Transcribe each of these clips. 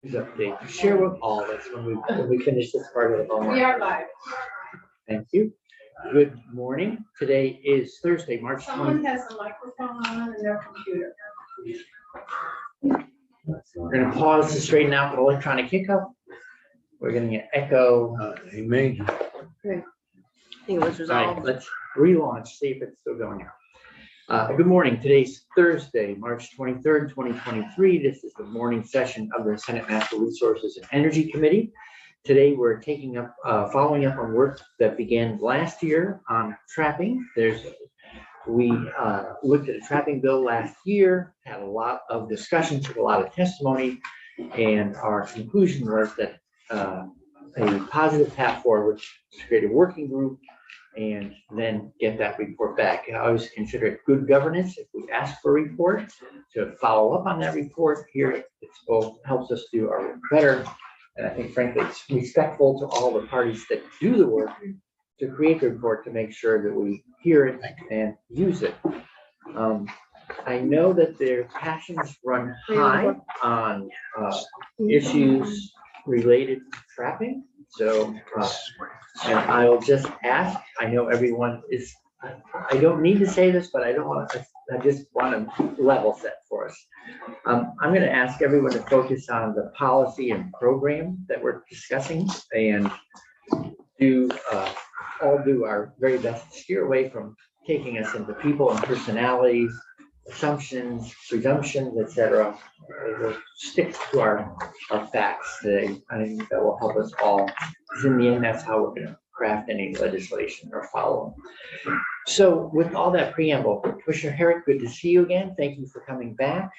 Update. Share with all. That's when we finish this part of the homework. We are live. Thank you. Good morning. Today is Thursday, March 20th. Someone has a microphone on in their computer. We're going to pause to straighten out the electronic hiccup. We're getting an echo. Amen. Okay. I think it was All resolved. right, let's relaunch, see if it's still going out. Good morning. Today's Thursday, March 23rd, 2023. This is the morning session of the Senate Natural Resources and Energy Committee. Today, we're following up on work that began last year on trapping. We looked at a trapping bill last year, had a lot of discussions, a lot of testimony, and our conclusion was that a positive path forward was to create a working group and then get that report back. I always consider it good governance if we ask for a report to follow up on that report. Here, it's both helps us do our work better, and I think frankly it's respectful to all the parties that do the work to create the report to make sure that we hear it and use it. I know that their passions run high on issues related to trapping. So, and I'll just ask, I know everyone is, I don't need to say this, but I just want to level set for us. I'm going to ask everyone to focus on the policy and program that we're discussing and all do our very best to steer away from taking us into people and personalities, assumptions, presumptions, etc. We'll stick to our facts today. I think that will help us all, because in the end, that's how we're going to craft any legislation or follow. So with all that preamble, Commissioner Herrick, good to see you again. Thank you for coming back.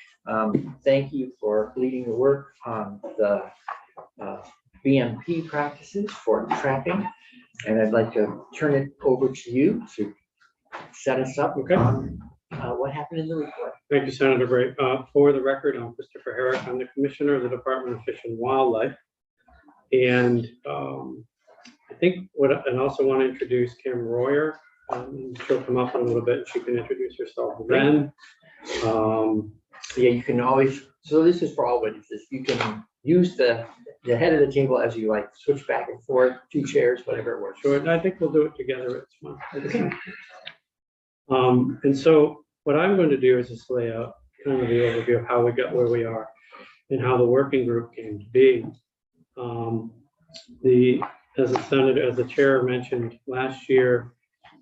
Thank you for leading the work on the BMP practices for trapping. And I'd like to turn it over to you to set us up on what happened in the report. Thank you, Senator Bray. For the record, I'm Christopher Herrick. I'm the Commissioner of the Department of Fish and Wildlife. And and also want to introduce Kim Royer. She'll come up in a little bit and she can introduce herself then. Yeah, you can always, so this is for all witnesses. You can use the head of the table as you like, switch back and forth, 2 chairs, whatever it works. Sure, and I think we'll do it together. It's fun. Okay. And so what I'm going to do is just lay out kind of the overview of how we got where we are and how the working group came to be. As the chair mentioned last year,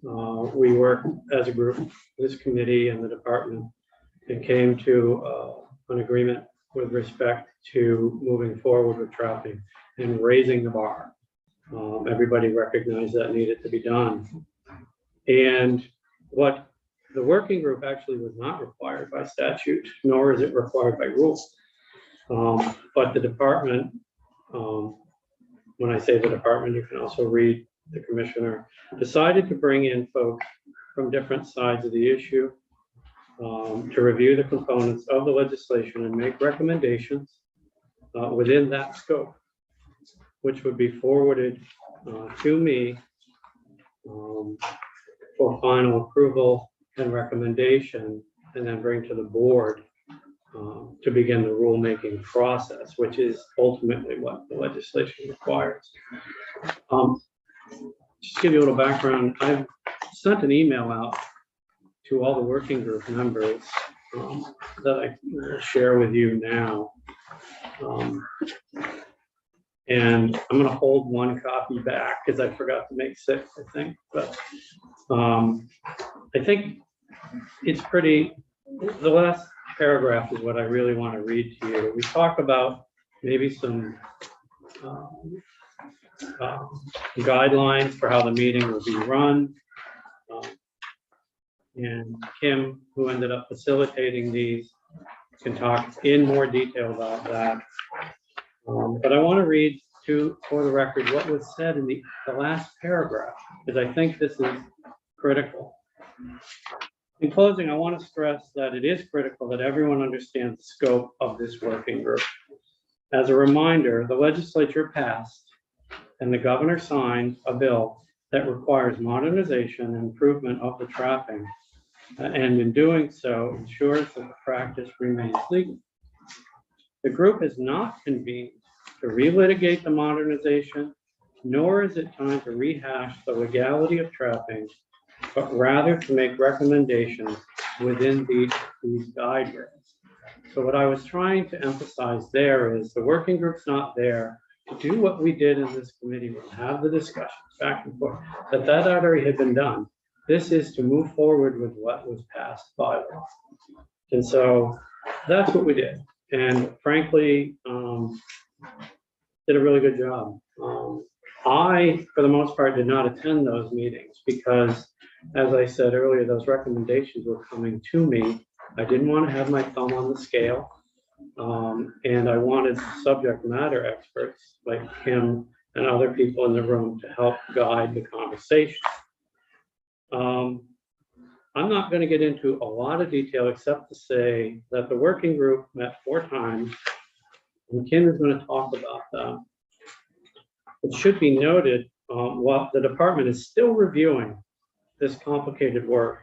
we worked as a group, this committee and the department, and came to an agreement with respect to moving forward with trapping and raising the bar. Everybody recognized that needed to be done. And what the working group actually was not required by statute, nor is it required by rule. But the department, when I say the department, you can also read the commissioner, decided to bring in folks from different sides of the issue to review the components of the legislation and make recommendations within that scope, which would be forwarded to me for final approval and recommendation, and then bring to the board to begin the rulemaking process, which is ultimately what the legislation requires. Just to give you a little background, I've sent an email out to all the working group members that I will share with you now. And I'm going to hold one copy back because I forgot to make 6, I think. But I think it's pretty, the last paragraph is what I really want to read to you. We talk about maybe some guidelines for how the meeting will be run. And Kim, who ended up facilitating these, can talk in more detail about that. But I want to read for the record what was said in the last paragraph, because I think this is critical. In closing, I want to stress that it is critical that everyone understands the scope of this working group. As a reminder, the legislature passed and the governor signed a bill that requires modernization and improvement of the trapping, and in doing so ensures that the practice remains legal. The group is not convened to relitigate the modernization, nor is it time to rehash the legality of trapping, but rather to make recommendations within these guide rails. So what I was trying to emphasize there is the working group's not there to do what we did in this committee, we'll have the discussions back and forth, that already had been done. This is to move forward with what was passed by law. And so that's what we did. And frankly, did a really good job. I, for the most part, did not attend those meetings because, as I said earlier, those recommendations were coming to me. I didn't want to have my thumb on the scale. And I wanted subject matter experts like him and other people in the room to help guide the conversation. I'm not going to get into a lot of detail except to say that the working group met 4 times, and Kim is going to talk about that. It should be noted, while the department is still reviewing this complicated work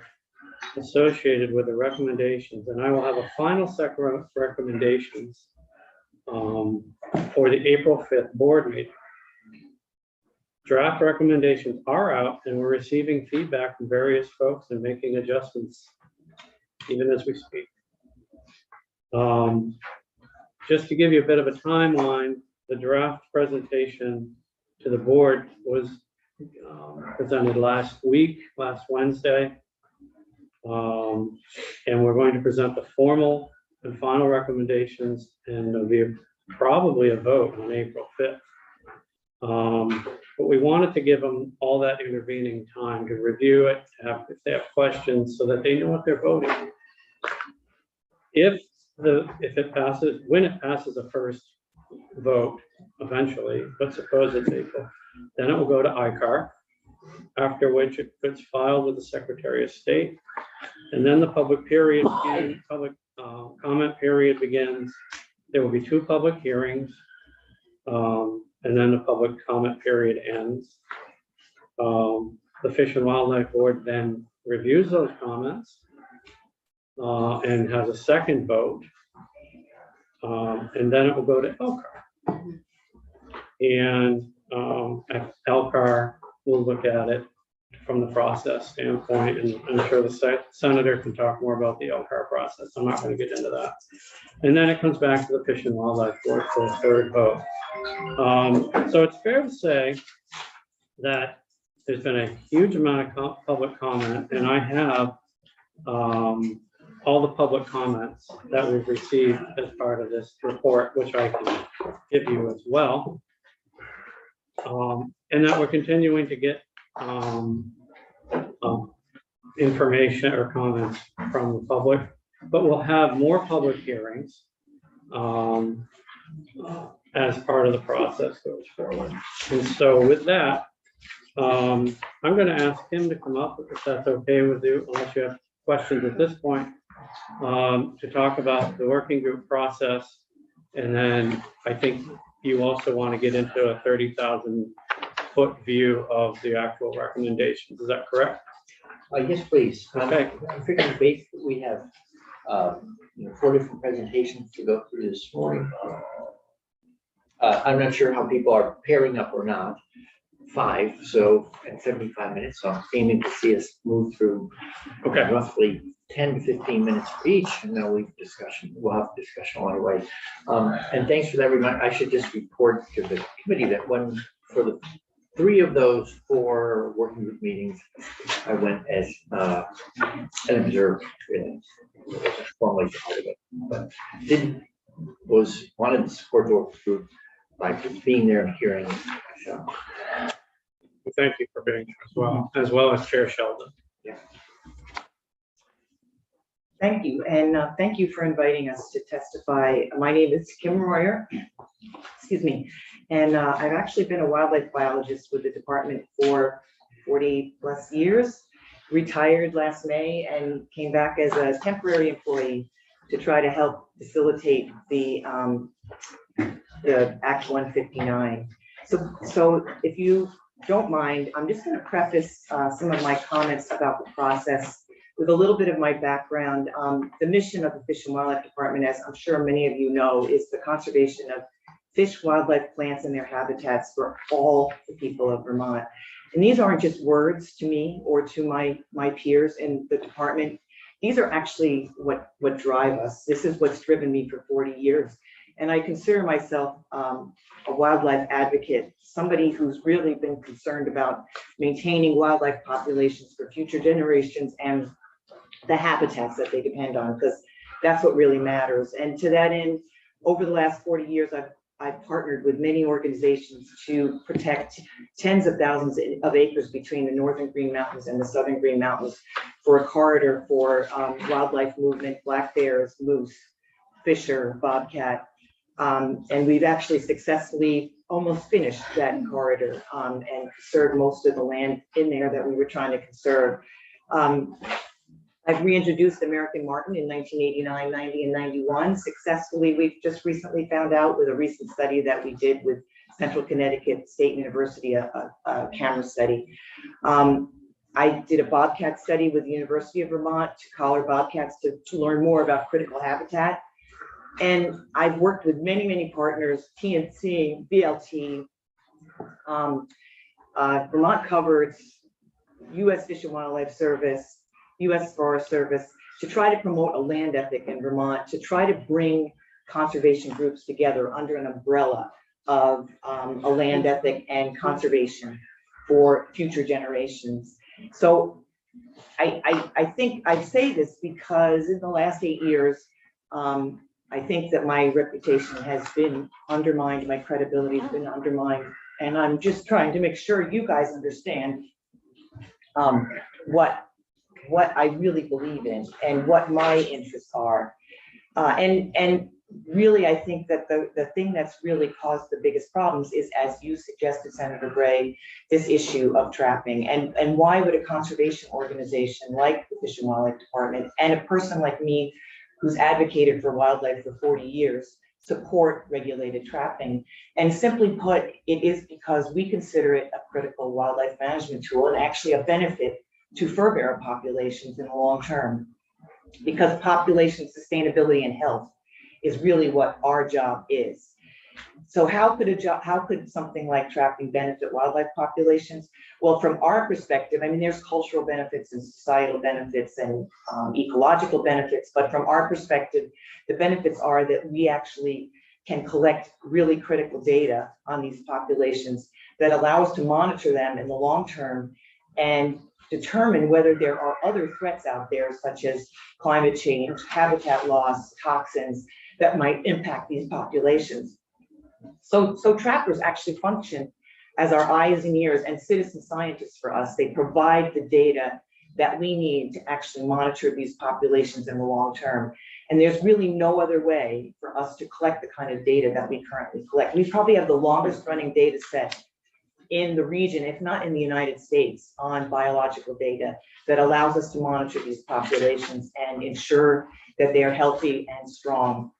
associated with the recommendations, and I will have a final set of recommendations for the April 5th board meeting. Draft recommendations are out, and we're receiving feedback from various folks and making adjustments even as we speak. Just to give you a bit of a timeline, the draft presentation to the board was presented last Wednesday. And we're going to present the formal and final recommendations, and there'll be probably a vote on April 5th. But we wanted to give them all that intervening time to review it, if they have questions, so that they know what they're voting on. If it passes, when it passes a first vote eventually, but suppose it's April, then it will go to ICAR, after which it gets filed with the Secretary of State, and then the public comment period begins. There will be 2 public hearings, and then the public comment period ends. The Fish and Wildlife Board then reviews those comments and has a second vote, and then it will go to LCAR. And LCAR will look at it from the process standpoint, and I'm sure the senator can talk more about the LCAR process. I'm not going to get into that. And then it comes back to the Fish and Wildlife Board for a 3rd vote. So it's fair to say that there's been a huge amount of public comment, and I have all the public comments that we've received as part of this report, which I can give you as well. And that we're continuing to get information or comments from the public, but we'll have more public hearings as part of the process goes forward. And so with that, I'm going to ask him to come up, if that's okay with you, unless you have questions at this point, to talk about the working group process. And then I think you also want to get into a 30,000-foot view of the actual recommendations. Is that correct? Yes, please. Okay. I'm figuring basically we have 4 different presentations to go through this morning. I'm not sure how people are pairing up or not. 5, so at 75 minutes, so I'm aiming to see us move through roughly 10 to 15 minutes for each, and then we'll have discussion along the way. And thanks for that reminder. I should just report to the committee that for the 3 of those 4 working group meetings, I went as an observer, really. Formally part of it, but wanted to support the working group by being there and hearing it. So. Thank you for being here as well as Chair Sheldon. Yeah. Thank you, and thank you for inviting us to testify. My name is Kim Royer, excuse me, and I've actually been a wildlife biologist with the department for 40 plus years, retired last May, and came back as a temporary employee to try to help facilitate the Act 159. So if you don't mind, I'm just going to preface some of my comments about the process with a little bit of my background, the mission of the Fish and Wildlife Department, as I'm sure many of you know, is the conservation of fish, wildlife, plants, and their habitats for all the people of Vermont. And these aren't just words to me or to my peers in the department. These are actually what drive us. This is what's driven me for 40 years. And I consider myself a wildlife advocate, somebody who's really been concerned about maintaining wildlife populations for future generations and the habitats that they depend on, because that's what really matters. And to that end, over the last 40 years, I've partnered with many organizations to protect tens of thousands of acres between the northern Green Mountains and the southern Green Mountains for a corridor for wildlife movement, black bears, moose, fisher, bobcat. And we've actually successfully almost finished that corridor and conserved most of the land in there that we were trying to conserve. I've reintroduced American marten in 1989, 90, and 91 successfully. We've just recently found out with a recent study that we did with Central Connecticut State University, a camera study. I did a bobcat study with the University of Vermont to collar bobcats to learn more about critical habitat. And I've worked with many partners, TNC, BLT, Vermont Covered, U.S. Fish and Wildlife Service, U.S. Forest Service, to try to promote a land ethic in Vermont, to try to bring conservation groups together under an umbrella of a land ethic and conservation for future generations. So I think I say this because in the last 8 years, I think that my reputation has been undermined, my credibility has been undermined, and I'm just trying to make sure you guys understand what I really believe in and what my interests are. And really, I think that the thing that's really caused the biggest problems is, as you suggested, Senator Gray, this issue of trapping. And why would a conservation organization like the Fish and Wildlife Department and a person like me who's advocated for wildlife for 40 years support regulated trapping? And simply put, it is because we consider it a critical wildlife management tool and actually a benefit to fur bearer populations in the long term, because population sustainability and health is really what our job is. So how could something like trapping benefit wildlife populations? Well, from our perspective, I mean, there's cultural benefits and societal benefits and ecological benefits, but from our perspective, the benefits are that we actually can collect really critical data on these populations that allow us to monitor them in the long term and determine whether there are other threats out there, such as climate change, habitat loss, toxins that might impact these populations. So trappers actually function as our eyes and ears and citizen scientists for us. They provide the data that we need to actually monitor these populations in the long term. And there's really no other way for us to collect the kind of data that we currently collect. We probably have the longest running data set in the region, if not in the United States, on biological data that allows us to monitor these populations and ensure that they are healthy and strong.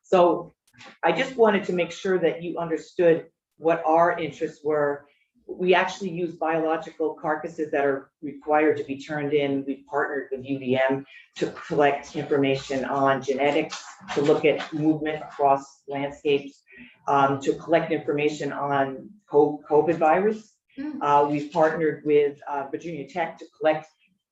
So I just wanted to make sure that you understood what our interests were. We actually use biological carcasses that are required to be turned in. We partnered with UVM to collect information on genetics, to look at movement across landscapes, to collect information on COVID virus. We've partnered with Virginia Tech to collect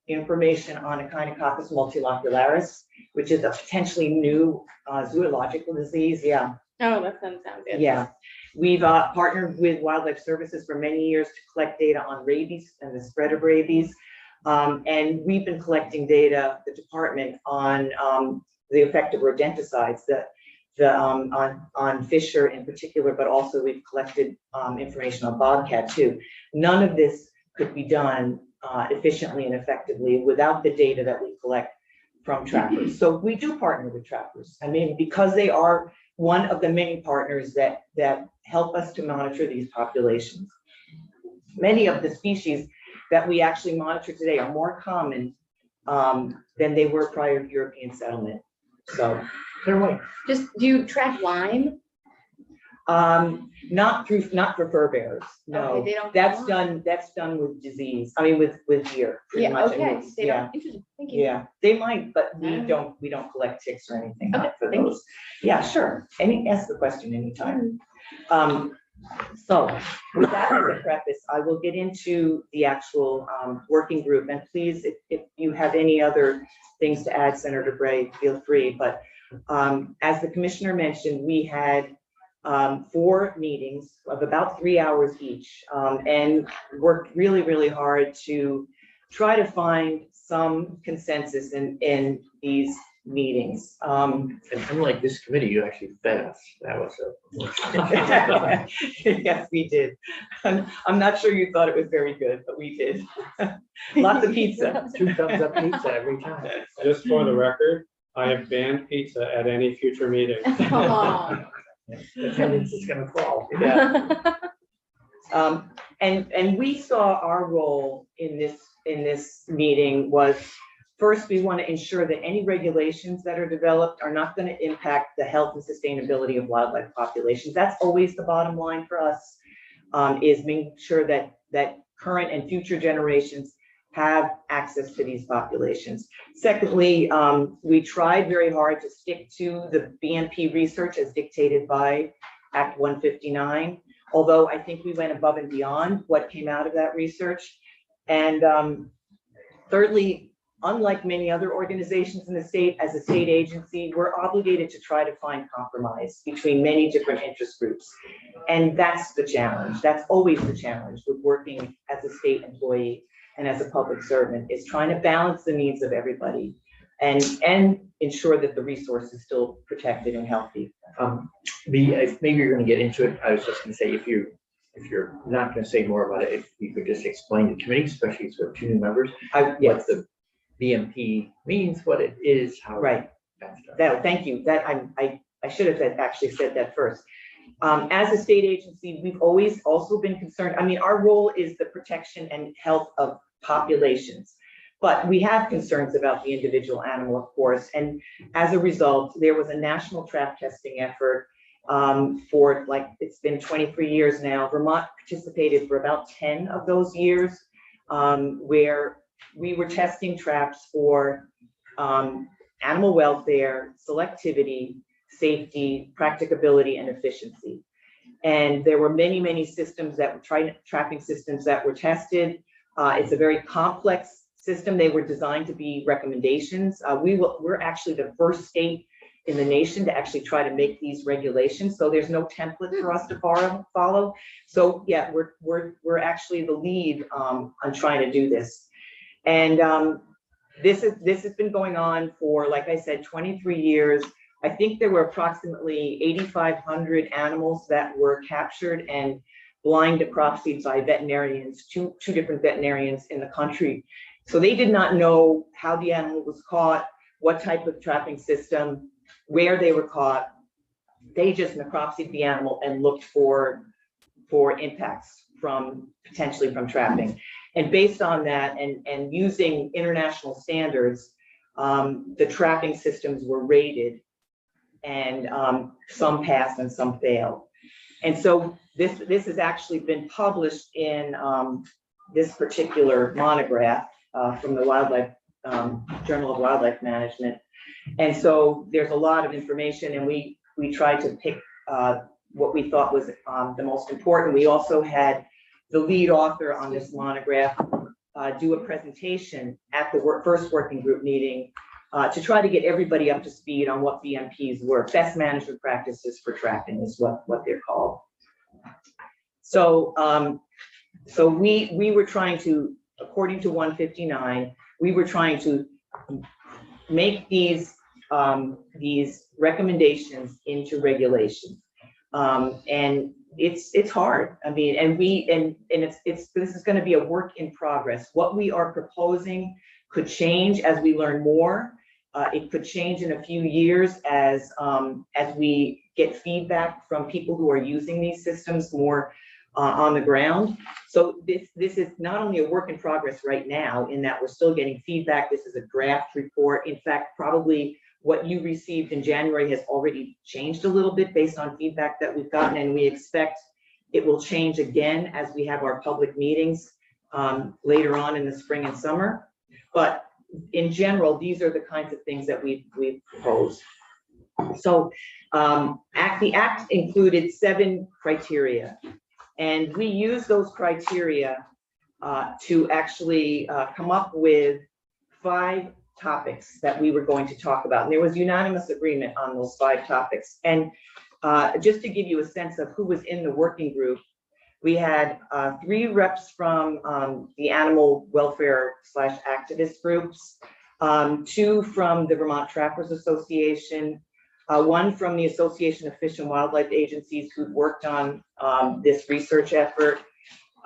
information on Echinococcus multilocularis, which is a potentially new zoological disease. Yeah. Oh, that sounds good. Yeah. We've partnered with Wildlife Services for many years to collect data on rabies and the spread of rabies. And we've been collecting data, the department, on the effect of rodenticides on fisher in particular, but also we've collected information on bobcat too. None of this could be done efficiently and effectively without the data that we collect from trappers. So we do partner with trappers. I mean, because they are one of the many partners that help us to monitor these populations. Many of the species that we actually monitor today are more common than they were prior to European settlement. So clear away. Just, do you track Lyme? Not for fur bearers, no. Okay, they don't. That's done with disease, I mean, with deer, pretty Yeah, much. and okay, it's- they Yeah, don't, interesting, thank you. yeah, they might, but we Mm. don't collect ticks or anything Okay, for thank you. those. Yeah, sure, ask the question anytime. Mm. So with that as a preface, I will get into the actual working group, and please, if you have any other things to add, Senator Bray, feel free, but as the commissioner mentioned, we had 4 meetings of about 3 hours each, and worked really, really hard to try to find some consensus in these meetings. And unlike this committee, you actually fed us. That was Yes, we did. I'm not sure you thought it was very good, but we did. Lots of pizza. 2 thumbs up pizza every time. Just for the record, I have banned pizza at any future meeting. Oh. Attendance is gonna fall. Yeah. And we saw our role in this meeting was, first, we want to ensure that any regulations that are developed are not going to impact the health and sustainability of wildlife populations. That's always the bottom line for us, is making sure that current and future generations have access to these populations. Secondly, we tried very hard to stick to the BMP research as dictated by Act 159, although I think we went above and beyond what came out of that research. And thirdly, unlike many other organizations in the state, as a state agency, we're obligated to try to find compromise between many different interest groups. And that's the challenge. That's always the challenge with working as a state employee and as a public servant, is trying to balance the needs of everybody and ensure that the resource is still protected and healthy. Maybe you're gonna get into it. I was just gonna say, if you're not gonna say more about it, if you could just explain the committee, especially for 2 new members, what Yes, the BMP means, what it is, how. right. Thank you. I should have actually said that first. As a state agency, we've always also been concerned. I mean, our role is the protection and health of populations, but we have concerns about the individual animal, of course. And as a result, there was a national trap testing effort for, like, it's been 23 years now. Vermont participated for about 10 of those years, where we were testing traps for animal welfare, selectivity, safety, practicability, and efficiency. And there were many, many systems that were trapping systems that were tested. It's a very complex system. They were designed to be recommendations. We're actually the first state in the nation to actually try to make these regulations. So there's no template for us to follow. So yeah, we're actually the lead on trying to do this. And this has been going on for, like I said, 23 years. I think there were approximately 8,500 animals that were captured and blind necropsied by veterinarians, two different veterinarians in the country. So they did not know how the animal was caught, what type of trapping system, where they were caught. They just necropsied the animal and looked for impacts potentially from trapping. And based on that, and using international standards, the trapping systems were rated, and some passed and some failed. And so this has actually been published in this particular monograph from the Journal of Wildlife Management. And so there's a lot of information, and we tried to pick what we thought was the most important. We also had the lead author on this monograph do a presentation at the first working group meeting to try to get everybody up to speed on what BMPs were. Best management practices for trapping is what they're called. So we were trying to, according to 159, we were trying to make these recommendations into regulations. And it's hard. I mean, and this is going to be a work in progress. What we are proposing could change as we learn more. It could change in a few years as we get feedback from people who are using these systems more on the ground. So this is not only a work in progress right now, in that we're still getting feedback. This is a draft report. In fact, probably what you received in January has already changed a little bit based on feedback that we've gotten, and we expect it will change again as we have our public meetings later on in the spring and summer. But in general, these are the kinds of things that we've proposed. So the act included 7 criteria, and we use those criteria to actually come up with 5 topics that we were going to talk about. And there was unanimous agreement on those 5 topics. And just to give you a sense of who was in the working group, we had 3 reps from the animal welfare / activist groups, 2 from the Vermont Trappers Association, 1 from the Association of Fish and Wildlife Agencies who'd worked on this research effort,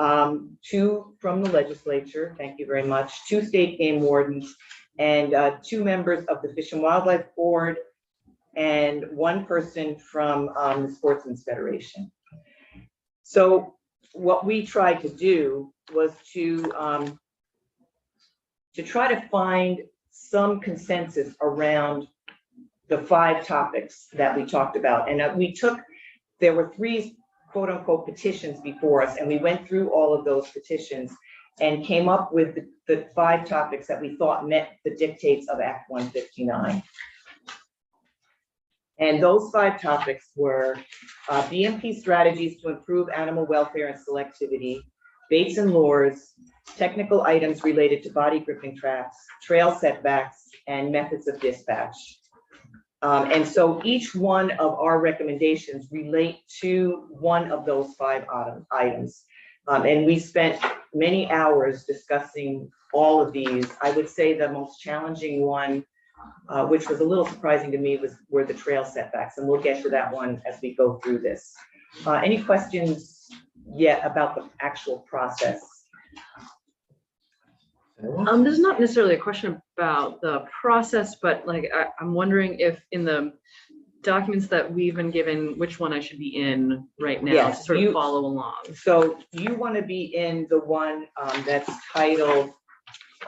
2 from the legislature, thank you very much, 2 state game wardens, and 2 members of the Fish and Wildlife Board, and 1 person from the Sportsman's Federation. So what we tried to do was to try to find some consensus around the 5 topics that we talked about. And there were 3 quote unquote petitions before us, and we went through all of those petitions and came up with the 5 topics that we thought met the dictates of Act 159. And those 5 topics were BMP strategies to improve animal welfare and selectivity, baits and lures, technical items related to body gripping traps, trail setbacks, and methods of dispatch. And so each one of our recommendations relate to one of those 5 items. And we spent many hours discussing all of these. I would say the most challenging one, which was a little surprising to me, were the trail setbacks. And we'll get to that one as we go through this. Any questions yet about the actual process? This is not necessarily a question about the process, but like I'm wondering if in the documents that we've been given, which one I should be in right now Yes, to sort of follow along. So you want to be in the one that's titled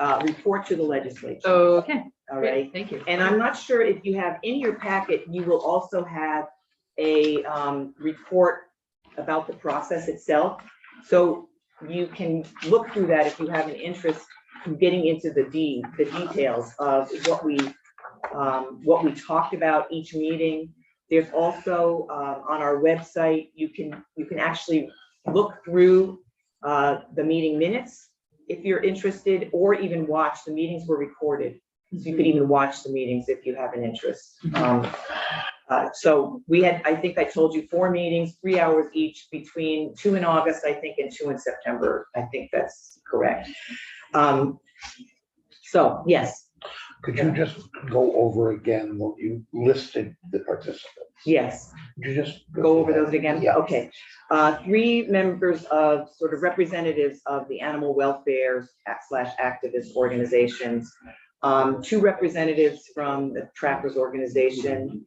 Report to the Legislature. Okay. All Great, right. thank you. And I'm not sure if you have in your packet, you will also have a report about the process itself. So you can look through that if you have an interest in getting into the details of what we talked about each meeting. There's also on our website, you can actually look through the meeting minutes if you're interested, or even watch. The meetings were recorded. So you could even watch the meetings if you have an interest. So we had, I think I told you, 4 meetings, 3 hours each, between 2 in August, I think, and 2 in September. I think that's correct. So yes. Could you just go over again what you listed the participants? Yes. Could you just Go over those again? Yeah. Okay. 3 members of sort of representatives of the animal welfare / activist organizations, 2 representatives from the Trappers organization,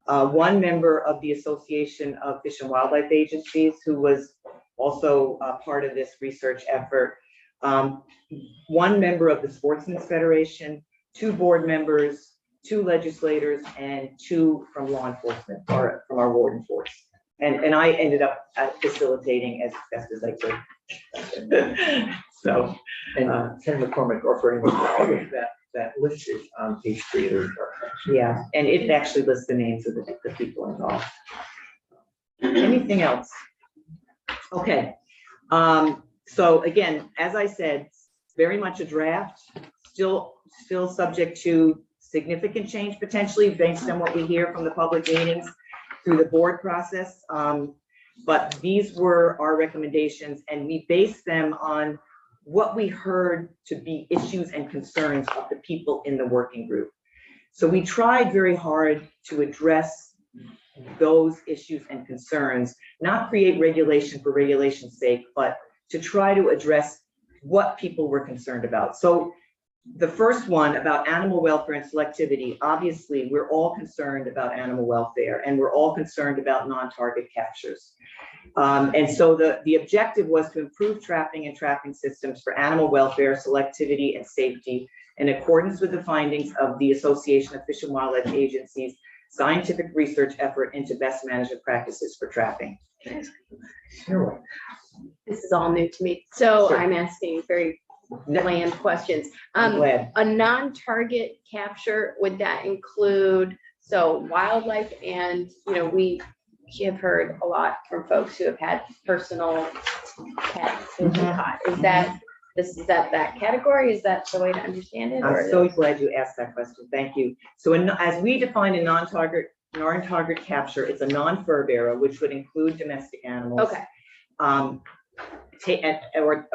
1 member of the Association of Fish and Wildlife Agencies, who was also part of this research effort, 1 member of the Sportsman's Federation, 2 board members, 2 legislators, and 2 from law enforcement, or from our warden force. And I ended up facilitating as best as I could. So, And Senator McCormick, or for anyone that listed on page 3 of the report. yeah, and it actually lists the names of the people involved. Anything else? Okay. So again, as I said, very much a draft, still subject to significant change potentially based on what we hear from the public meetings through the board process. But these were our recommendations, and we based them on what we heard to be issues and concerns of the people in the working group. So we tried very hard to address those issues and concerns, not create regulation for regulation's sake, but to try to address what people were concerned about. So the first one about animal welfare and selectivity, obviously we're all concerned about animal welfare, and we're all concerned about non-target captures. And so the objective was to improve trapping and trapping systems for animal welfare, selectivity, and safety in accordance with the findings of the Association of Fish and Wildlife Agencies scientific research effort into best management practices for trapping. Sure. This is all new to me, so Sure. I'm asking very bland questions. I'm glad. A non-target capture, would that include, so wildlife and, we have heard a lot from folks who have had personal pets who've been caught. Is that category? Is that the way to understand it? I'm or so glad you asked that question. Thank you. So as we define a non-target capture, it's a non-fur bearer, which would include domestic animals. Okay,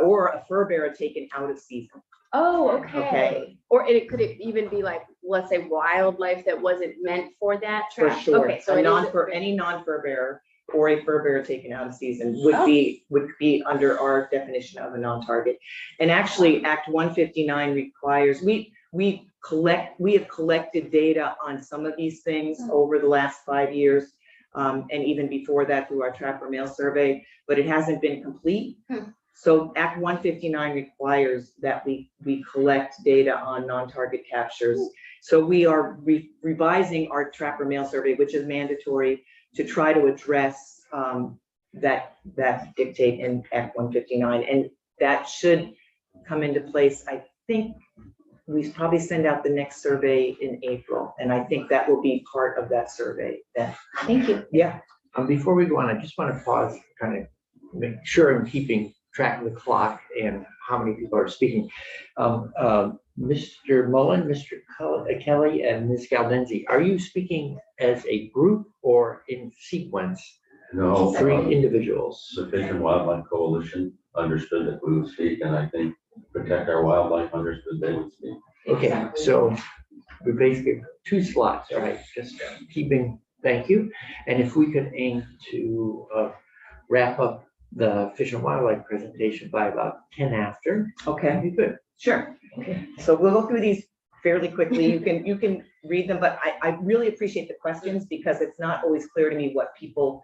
Or a fur bearer taken out of season. oh, okay. Okay. Or could it even be like, let's say wildlife that wasn't meant for that For trap? sure. Okay, so A it is non-fur, any non-fur bearer or a fur bearer taken out of season would be under our definition of a non-target. And actually, Act 159 requires, we have collected data on some of these things over the last 5 years, and even before that through our trapper mail survey, but it hasn't been complete. So Act 159 requires that we collect data on non-target captures. So we are revising our trapper mail survey, which is mandatory, to try to address that dictate in Act 159. And that should come into place. I think we probably send out the next survey in April. And I think that will be part of that survey then. Thank you. Yeah. Before we go on, I just want to pause, kind of make sure I'm keeping track of the clock and how many people are speaking. Mr. Mullen, Mr. Kelly, and Ms. Galdenzi, are you speaking as a group or in sequence? No, Three individuals. the Fish and Wildlife Coalition understood that we would speak, and I think Protect Our Wildlife understood they would speak. Okay, so we basically have 2 slots, all right, just keeping, thank you. And if we could aim to wrap up the Fish and Wildlife presentation by about 10 after, Okay. that'd be good. Sure. So we'll go through these fairly quickly. You can read them, but I really appreciate the questions because it's not always clear to me what people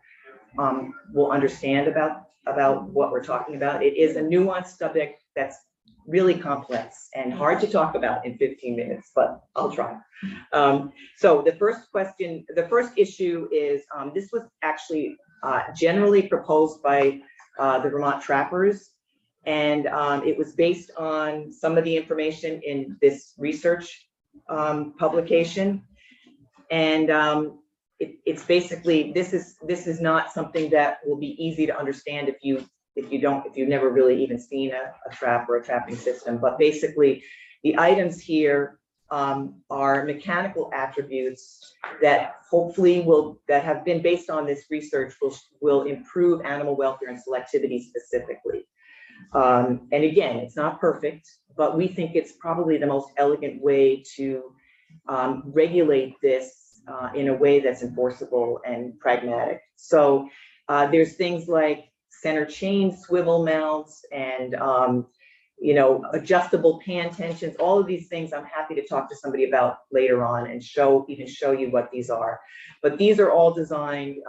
will understand about what we're talking about. It is a nuanced subject that's really complex and hard to talk about in 15 minutes, but I'll try. So the first issue is, this was actually generally proposed by the Vermont Trappers. And it was based on some of the information in this research publication. And it's basically, this is not something that will be easy to understand if you've never really even seen a trap or a trapping system. But basically, the items here are mechanical attributes that hopefully that have been based on this research will improve animal welfare and selectivity specifically. And again, it's not perfect, but we think it's probably the most elegant way to regulate this in a way that's enforceable and pragmatic. So there's things like center chain swivel mounts and adjustable pan tensions. All of these things I'm happy to talk to somebody about later on and show you what these are. But these are all designed,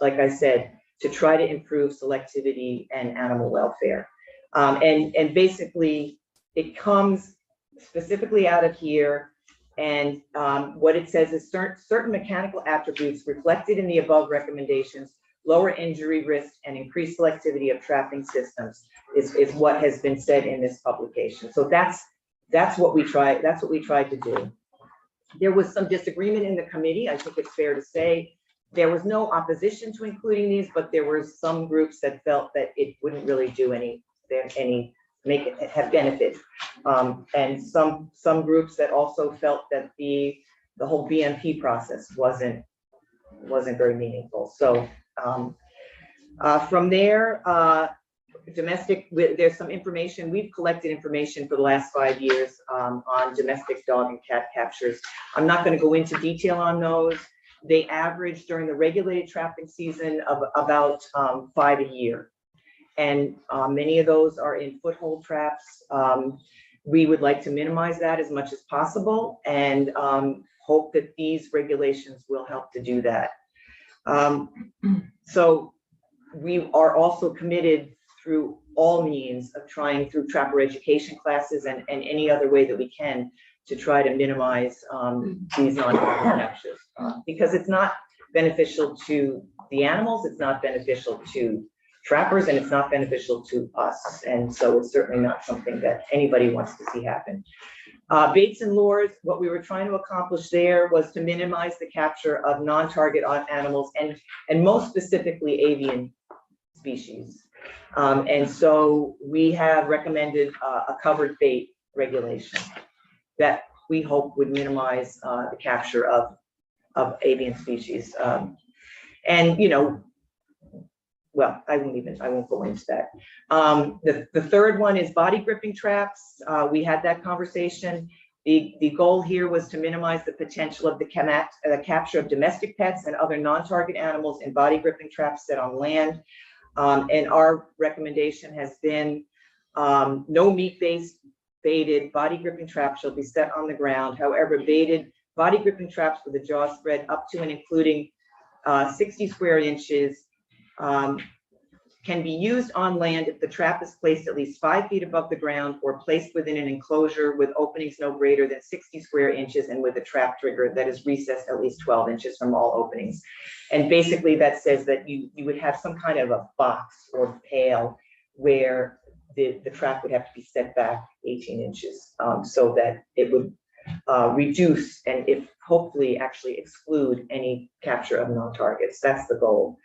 like I said, to try to improve selectivity and animal welfare. And basically, it comes specifically out of here. And what it says is certain mechanical attributes reflected in the above recommendations lower injury risk and increased selectivity of trapping systems is what has been said in this publication. So that's what we tried to do. There was some disagreement in the committee. I think it's fair to say there was no opposition to including these, but there were some groups that felt that it wouldn't really do have benefit. And some groups that also felt that the whole BMP process wasn't very meaningful. So from there, there's some information. We've collected information for the last 5 years on domestic dog and cat captures. I'm not going to go into detail on those. They average during the regulated trapping season of about 5 a year. And many of those are in foothold traps. We would like to minimize that as much as possible and hope that these regulations will help to do that. So we are also committed through all means of trying through trapper education classes and any other way that we can to try to minimize these non-target captures, because it's not beneficial to the animals, it's not beneficial to trappers, and it's not beneficial to us. And so it's certainly not something that anybody wants to see happen. Baits and lures, what we were trying to accomplish there was to minimize the capture of non-target animals and most specifically avian species. And so we have recommended a covered bait regulation that we hope would minimize the capture of avian species. And, you know, well, I won't go into that. The third one is body gripping traps. We had that conversation. The goal here was to minimize the potential of the capture of domestic pets and other non-target animals in body gripping traps set on land. And our recommendation has been no meat-based baited body gripping traps shall be set on the ground. However, baited body gripping traps with the jaw spread up to and including 60 square inches can be used on land if the trap is placed at least 5 feet above the ground or placed within an enclosure with openings no greater than 60 square inches and with a trap trigger that is recessed at least 12 inches from all openings. And basically that says that you would have some kind of a box or pail where the trap would have to be set back 18 inches so that it would reduce and if hopefully actually exclude any capture of non-targets. That's the goal.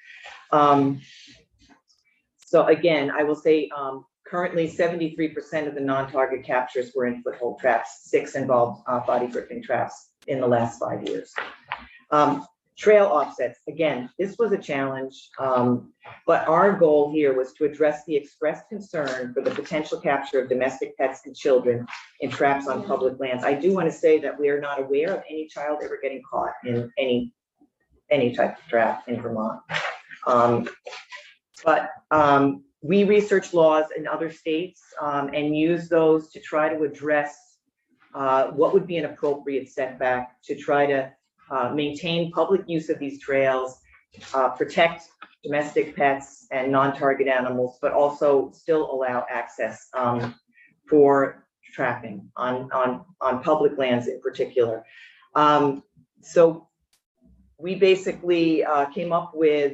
So again, I will say currently 73% of the non-target captures were in foothold traps. 6 involved body gripping traps in the last 5 years. Trail offsets, again, this was a challenge, but our goal here was to address the expressed concern for the potential capture of domestic pets and children in traps on public lands. I do want to say that we are not aware of any child ever getting caught in any type of trap in Vermont. But we research laws in other states and use those to try to address what would be an appropriate setback to try to maintain public use of these trails, protect domestic pets and non-target animals, but also still allow access for trapping on public lands in particular. So we basically came up with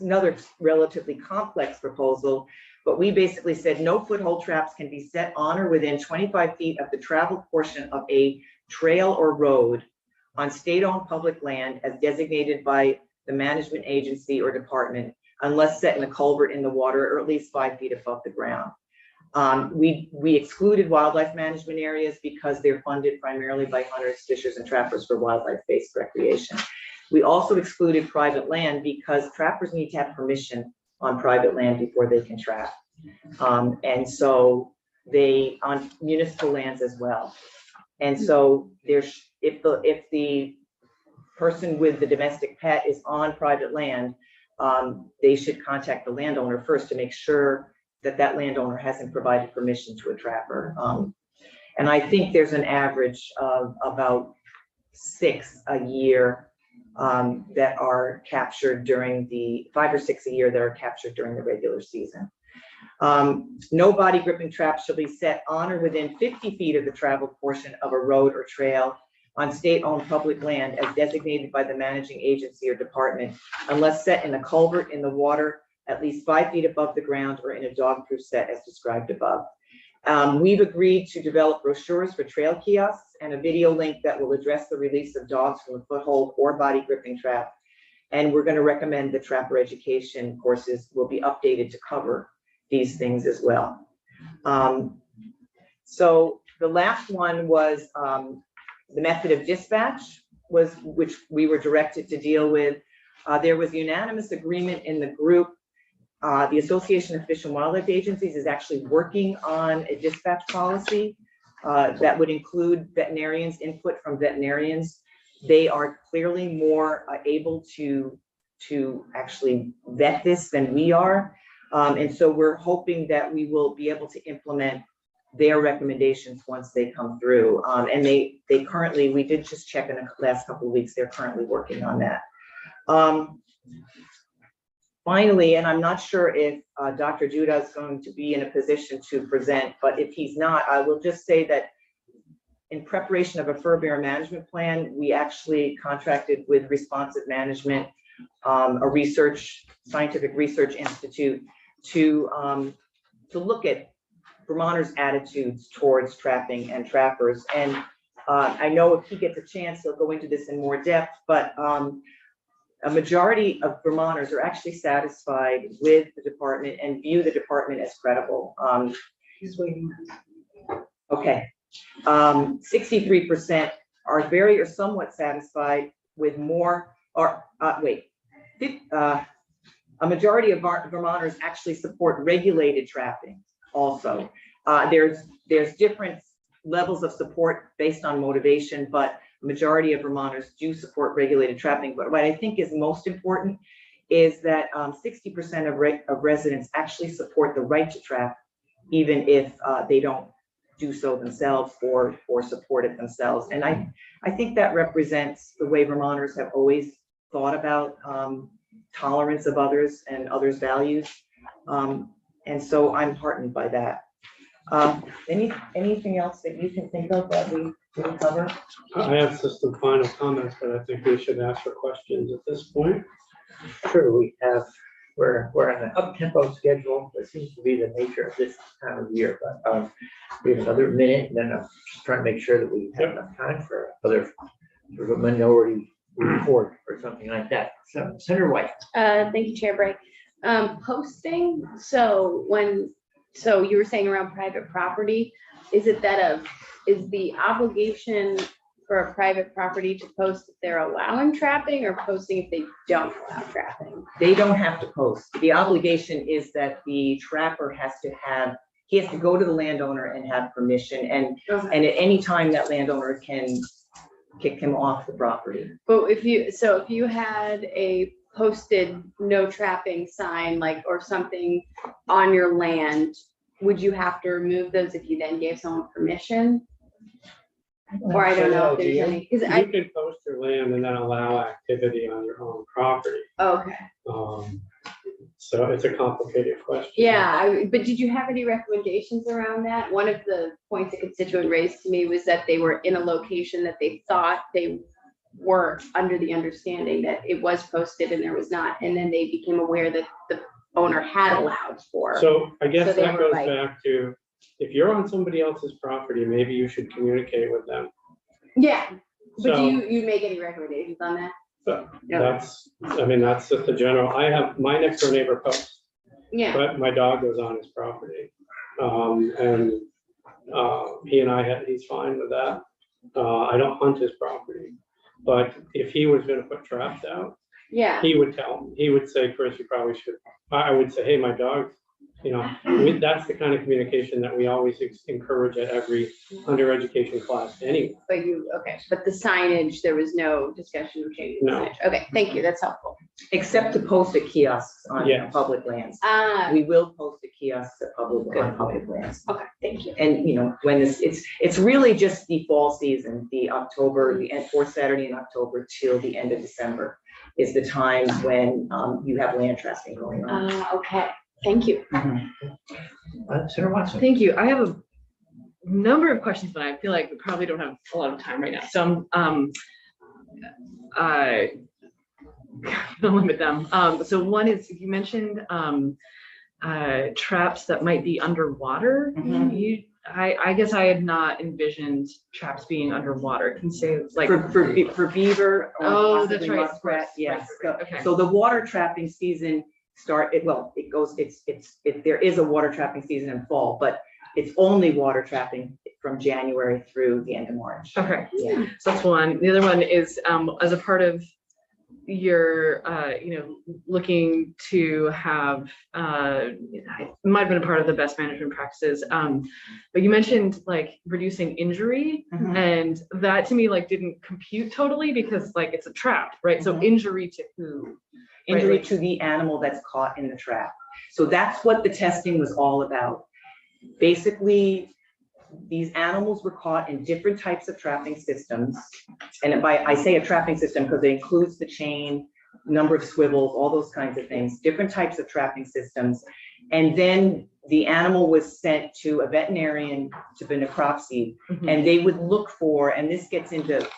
another relatively complex proposal, but we basically said no foothold traps can be set on or within 25 feet of the traveled portion of a trail or road on state-owned public land as designated by the management agency or department, unless set in a culvert in the water or at least 5 feet above the ground. We excluded wildlife management areas because they're funded primarily by hunters, fishers, and trappers for wildlife-based recreation. We also excluded private land because trappers need to have permission on private land before they can trap. And so they, on municipal lands as well. And so there's, if the person with the domestic pet is on private land, they should contact the landowner first to make sure that that landowner hasn't provided permission to a trapper. And I think there's an average of about 6 a year that are captured during the 5 or 6 a year that are captured during the regular season. No body gripping traps shall be set on or within 50 feet of the traveled portion of a road or trail on state-owned public land as designated by the managing agency or department, unless set in a culvert in the water at least 5 feet above the ground or in a dog-proof set as described above. We've agreed to develop brochures for trail kiosks and a video link that will address the release of dogs from a foothold or body gripping trap. And we're going to recommend the trapper education courses will be updated to cover these things as well. So the last one was the method of dispatch, which we were directed to deal with. There was unanimous agreement in the group. The Association of Fish and Wildlife Agencies is actually working on a dispatch policy that would include veterinarians, input from veterinarians. They are clearly more able to actually vet this than we are. And so we're hoping that we will be able to implement their recommendations once they come through. And they currently, we did just check in the last couple of weeks, they're currently working on that. finally, and I'm not sure if Dr. Judah is going to be in a position to present, but if he's not, I will just say that in preparation of a fur bear management plan, we actually contracted with Responsive Management, a scientific research institute, to look at Vermonters' attitudes towards trapping and trappers. And I know if he gets a chance, he'll go into this in more depth, but a majority of Vermonters are actually satisfied with the department and view the department as credible. He's waiting. Okay. 63% are very or somewhat satisfied with more, or a majority of Vermonters actually support regulated trapping also. There's different levels of support based on motivation, but a majority of Vermonters do support regulated trapping. But what I think is most important is that 60% of residents actually support the right to trap, even if they don't do so themselves or support it themselves. And I think that represents the way Vermonters have always thought about tolerance of others and others' values. And so I'm heartened by that. Anything else that you can think of that we didn't cover? I have just some final comments, but I think we should ask for questions at this point. Sure, we're on an up-tempo schedule. That seems to be the nature of this time of year, but we have another minute, and then I'm just trying to make sure that we have enough time for other sort of minority report or something like that. So Senator White. Thank you, Chair Bray. Posting, so you were saying around private property, is the obligation for a private property to post if they're allowing trapping, or posting if they don't allow trapping? They don't have to post. The obligation is that the trapper he has to go to the landowner and have permission, and at any time that landowner can kick him off the property. But if you had a posted no trapping sign, like, or something on your land, would you have to remove those if you then gave someone permission? Or I don't know if there's any, because You can post your land and then allow activity on your own property. okay. So it's a complicated question. Yeah, but did you have any recommendations around that? One of the points a constituent raised to me was that they were in a location that they thought they were under the understanding that it was posted and there was not, and then they became aware that the owner had allowed for. So I guess So they that were goes like- back to, if you're on somebody else's property, maybe you should communicate with them. Yeah, but So- do you make any recommendations on that? So No. that's just the general. I have my next door neighbor posts, Yeah, but my dog goes on his property. And he and he's fine with that. I don't hunt his property, but if he was gonna put traps out, yeah. he would tell me, he would say, Chris, you probably should. I would say, hey, my dog, that's the kind of communication that we always encourage at every under education class anyway. But the signage, there was no discussion of changing the No. signage. Okay, thank you, that's helpful. Except to post at kiosks on Yes. public lands. Ah, We will post at kiosks on public lands. okay, thank you. And when it's really just the fall season, the fourth Saturday in October till the end of December is the time when you have land trapping going on. Okay, thank you. Senator Watson. Thank you. I have a number of questions, but I feel like we probably don't have a lot of time right now. So I'm gonna limit them. So one is, you mentioned traps that might be underwater. Mhm. I guess I had not envisioned traps being underwater. Can you say like For beaver. or Oh, that's possibly right, of muskrat, course. yes. Right. Okay. So the water trapping season there is a water trapping season in fall, but it's only water trapping from January through the end of March. Okay. Yeah. So that's one. The other one is as a part of your looking to have it might have been a part of the best management practices, but you mentioned like reducing injury, Mhm. and that to me like didn't compute totally, because like it's a trap, right? So Mhm. injury to who? Injury Right. to the animal that's caught in the trap. So that's what the testing was all about. Basically, these animals were caught in different types of trapping systems. And I say a trapping system because it includes the chain, number of swivels, all those kinds of things, different types of trapping systems. And then the animal was sent to a veterinarian to the necropsy, and they would look for, and this gets into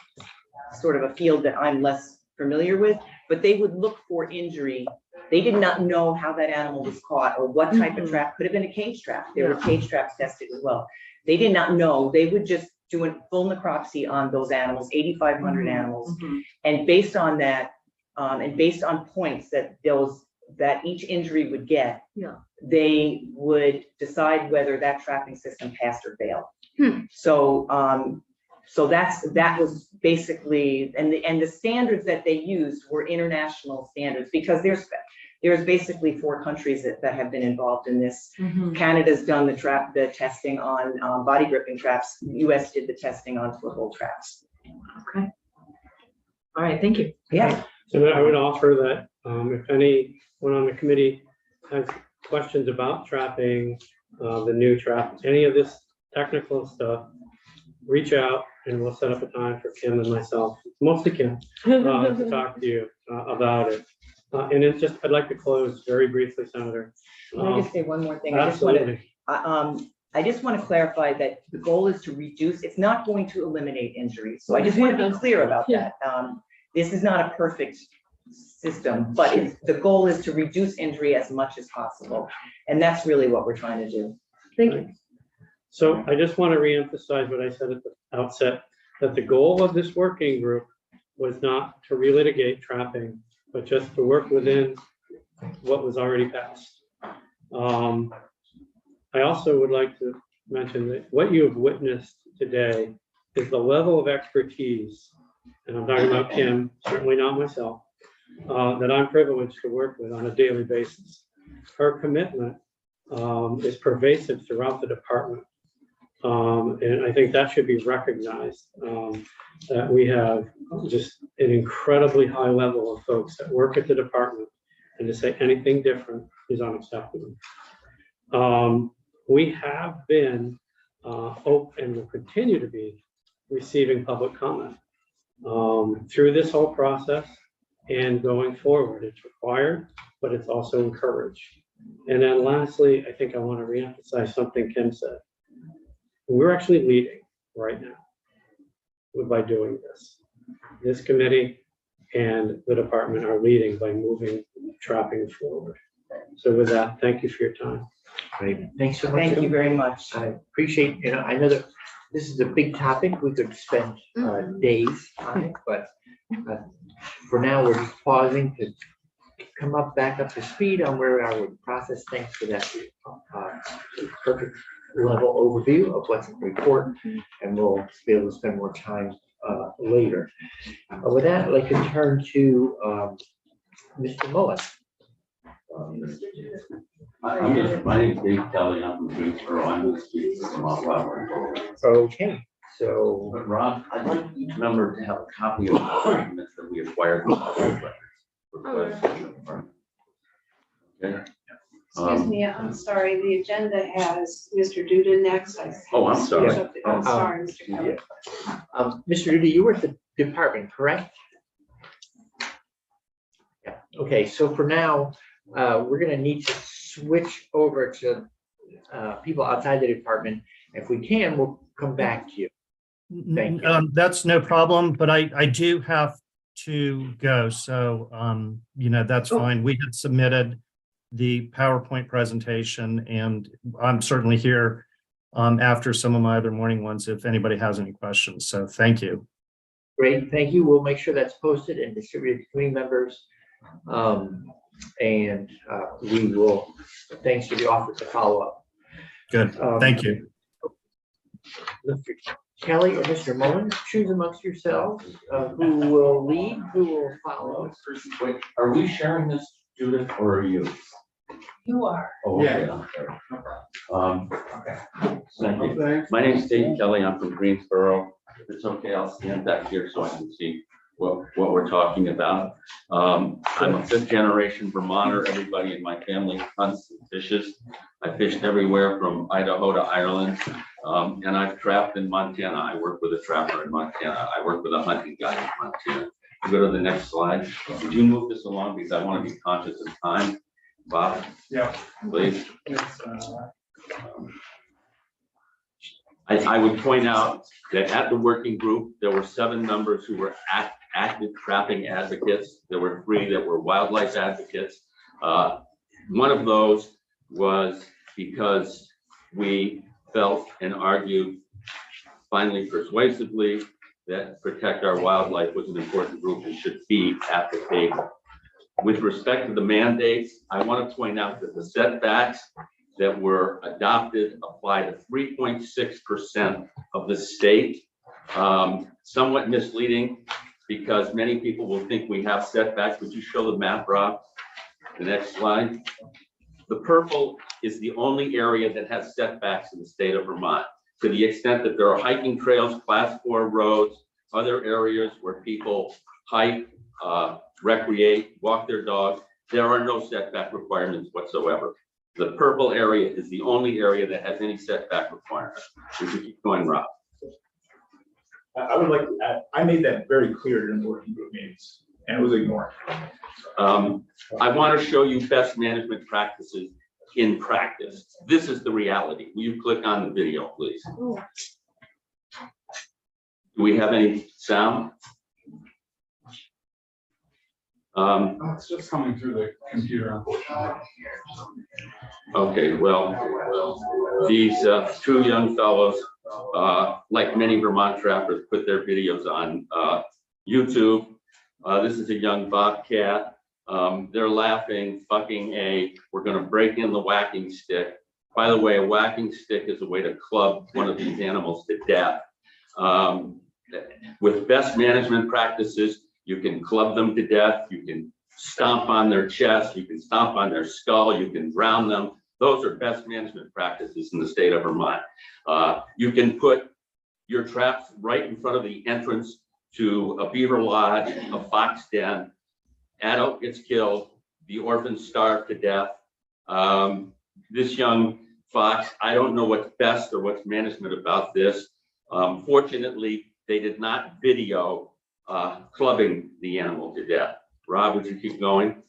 sort of a field that I'm less familiar with, but they would look for injury. They did not know how that animal was caught or what type of trap. Could have been a cage trap. There were cage traps tested as well. They did not know. They would just do a full necropsy on those animals, 8,500 animals. And based on that, and based on points that each injury would get, they would decide whether that trapping system passed or failed. So that was basically, and the standards that they used were international standards, because there's basically 4 countries that have been involved in this. Canada's done the testing on body gripping traps. US did the testing on foothold traps. Okay. All right, thank you. Yeah. So I would offer that if anyone on the committee has questions about trapping, the new trap, any of this technical stuff, reach out and we'll set up a time for Kim and myself, mostly Kim, to talk to you about it. And it's just, I'd like to close very briefly, Senator. Can I just say one more thing? Absolutely. I just want to clarify that the goal is to reduce, it's not going to eliminate injuries. So I just want to be clear about that. This is not a perfect system, but the goal is to reduce injury as much as possible. And that's really what we're trying to do. Thank you. So I just want to reemphasize what I said at the outset, that the goal of this working group was not to relitigate trapping, but just to work within what was already passed. I also would like to mention that what you have witnessed today is the level of expertise, and I'm talking about Kim, certainly not myself, that I'm privileged to work with on a daily basis. Her commitment is pervasive throughout the department. And I think that should be recognized, that we have just an incredibly high level of folks that work at the department, and to say anything different is unacceptable. We have been open and will continue to be receiving public comment through this whole process and going forward. It's required, but it's also encouraged. And then lastly, I think I want to reemphasize something Kim said. We're actually leading right now by doing this. This committee and the department are leading by moving trapping forward. So with that, thank you for your time. Great. Thanks so much. Thank you very much. I appreciate, I know that this is a big topic. We could spend days on it, but for now, we're just pausing to come back up to speed on where we are with the process. Thanks for that perfect level overview of what's in the report, and we'll be able to spend more time later. With that, I'd like to turn to Mr. Mullen. My name is Dave Kelly. I'm from Greensboro. I'm the speaker from Ottawa. Okay, so But Rob, I'd like each member to have a copy of the documents that we acquired from public records. Okay. Excuse me, I'm sorry, the agenda has Mr. Duda next. Oh, I'm sorry. I'm sorry, Mr. Kelly. Mr. Duty, you were at the department, correct? Yeah. Okay, so for now, we're going to need to switch over to people outside the department. If we can, we'll come back to you. Thank you. That's no problem, but I do have to go. So, that's fine. We had submitted the PowerPoint presentation, and I'm certainly here after some of my other morning ones if anybody has any questions. So thank you. Great, thank you. We'll make sure that's posted and distributed to committee members. And we will, thanks for the offer to follow up. Good, thank you. Mr. Kelly or Mr. Mullen, choose amongst yourselves who will lead, who will follow. Wait, are we sharing this, Judith, or are you? You are. Oh, okay, I'm sorry. Thank you. My name is Dave Kelly. I'm from Greensboro. If it's okay, I'll stand back here so I can see what we're talking about. I'm a 5th generation Vermonter. Everybody in my family hunts and fishes. I fished everywhere from Idaho to Ireland. And I've trapped in Montana. I work with a trapper in Montana. I work with a hunting guide in Montana. Go to the next slide. Could you move this along because I want to be conscious of time, Bob? Yeah. Please. I would point out that at the working group, there were 7 members who were active trapping advocates. There were 3 that were wildlife advocates. One of those was because we felt and argued, finally persuasively, that protect our wildlife was an important group and should be at the table. With respect to the mandates, I want to point out that the setbacks that were adopted apply to 3.6% of the state. Somewhat misleading because many people will think we have setbacks. Would you show the map, Rob? The next slide. The purple is the only area that has setbacks in the state of Vermont, to the extent that there are hiking trails, class 4 roads, other areas where people hike, recreate, walk their dogs. There are no setback requirements whatsoever. The purple area is the only area that has any setback requirements. We should keep going, Rob. I would like to add, I made that very clear during the working group meetings, and it was ignored. I want to show you best management practices in practice. This is the reality. Will you click on the video, please? Do we have any sound? It's just coming through the computer, unfortunately. Okay, well, these 2 young fellows, like many Vermont trappers, put their videos on YouTube. This is a young bobcat. They're laughing, fucking A, we're gonna break in the whacking stick. By the way, a whacking stick is a way to club one of these animals to death. With best management practices, you can club them to death, you can stomp on their chest, you can stomp on their skull, you can drown them. Those are best management practices in the state of Vermont. You can put your traps right in front of the entrance to a beaver lodge, a fox den. Adult gets killed, the orphans starve to death. This young fox, I don't know what's best or what's management about this. Fortunately, they did not video clubbing the animal to death. Rob, would you keep going?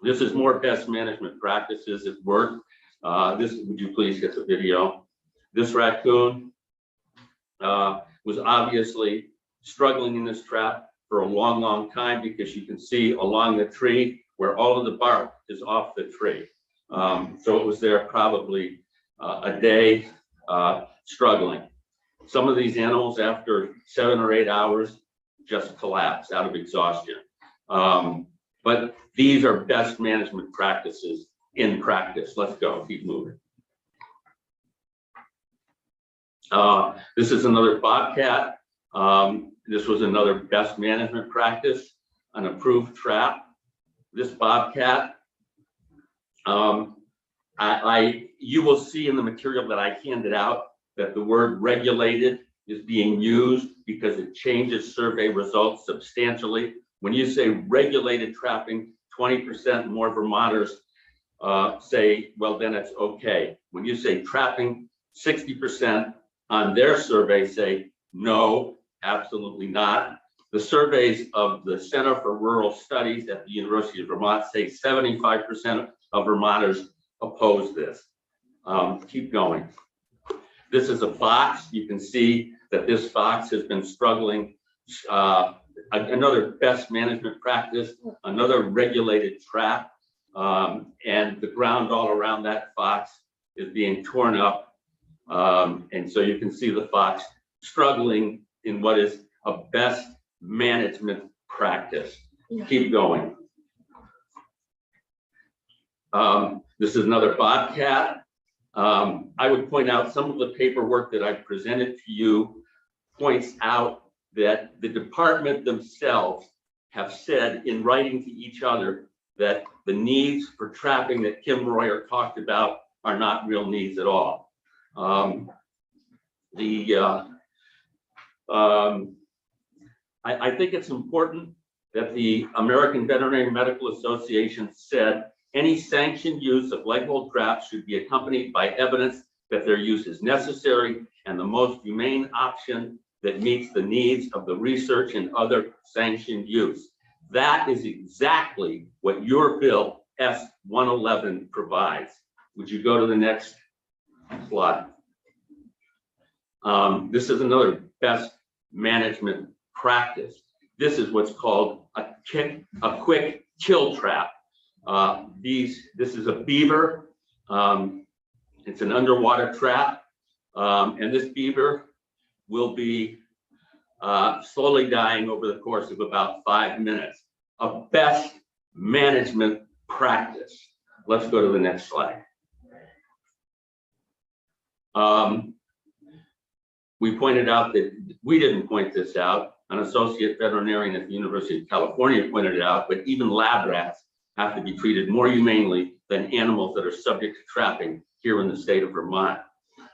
This is more best management practices at work. Would you please get the video? This raccoon was obviously struggling in this trap for a long, long time because you can see along the tree where all of the bark is off the tree. So it was there probably a day struggling. Some of these animals after 7 or 8 hours just collapse out of exhaustion. But these are best management practices in practice. Let's go, keep moving. This is another bobcat. This was another best management practice, an approved trap. This bobcat, you will see in the material that I handed out that the word regulated is being used because it changes survey results substantially. When you say regulated trapping, 20% more Vermonters say, well, then it's okay. When you say trapping, 60% on their survey say, no, absolutely not. The surveys of the Center for Rural Studies at the University of Vermont say 75% of Vermonters oppose this. Keep going. This is a fox. You can see that this fox has been struggling. Another best management practice, another regulated trap, and the ground all around that fox is being torn up. And so you can see the fox struggling in what is a best management practice. Keep going. This is another bobcat. I would point out some of the paperwork that I've presented to you points out that the department themselves have said in writing to each other that the needs for trapping that Kim Royer talked about are not real needs at all. I think it's important that the American Veterinary Medical Association said any sanctioned use of leg hold traps should be accompanied by evidence that their use is necessary and the most humane option that meets the needs of the research and other sanctioned use. That is exactly what your bill S-111 provides. Would you go to the next slide? This is another best management practice. This is what's called a quick kill trap. This is a beaver. It's an underwater trap, and this beaver will be slowly dying over the course of about 5 minutes. A best management practice. Let's go to the next slide. We pointed out that we didn't point this out. An associate veterinarian at the University of California pointed it out, but even lab rats have to be treated more humanely than animals that are subject to trapping here in the state of Vermont.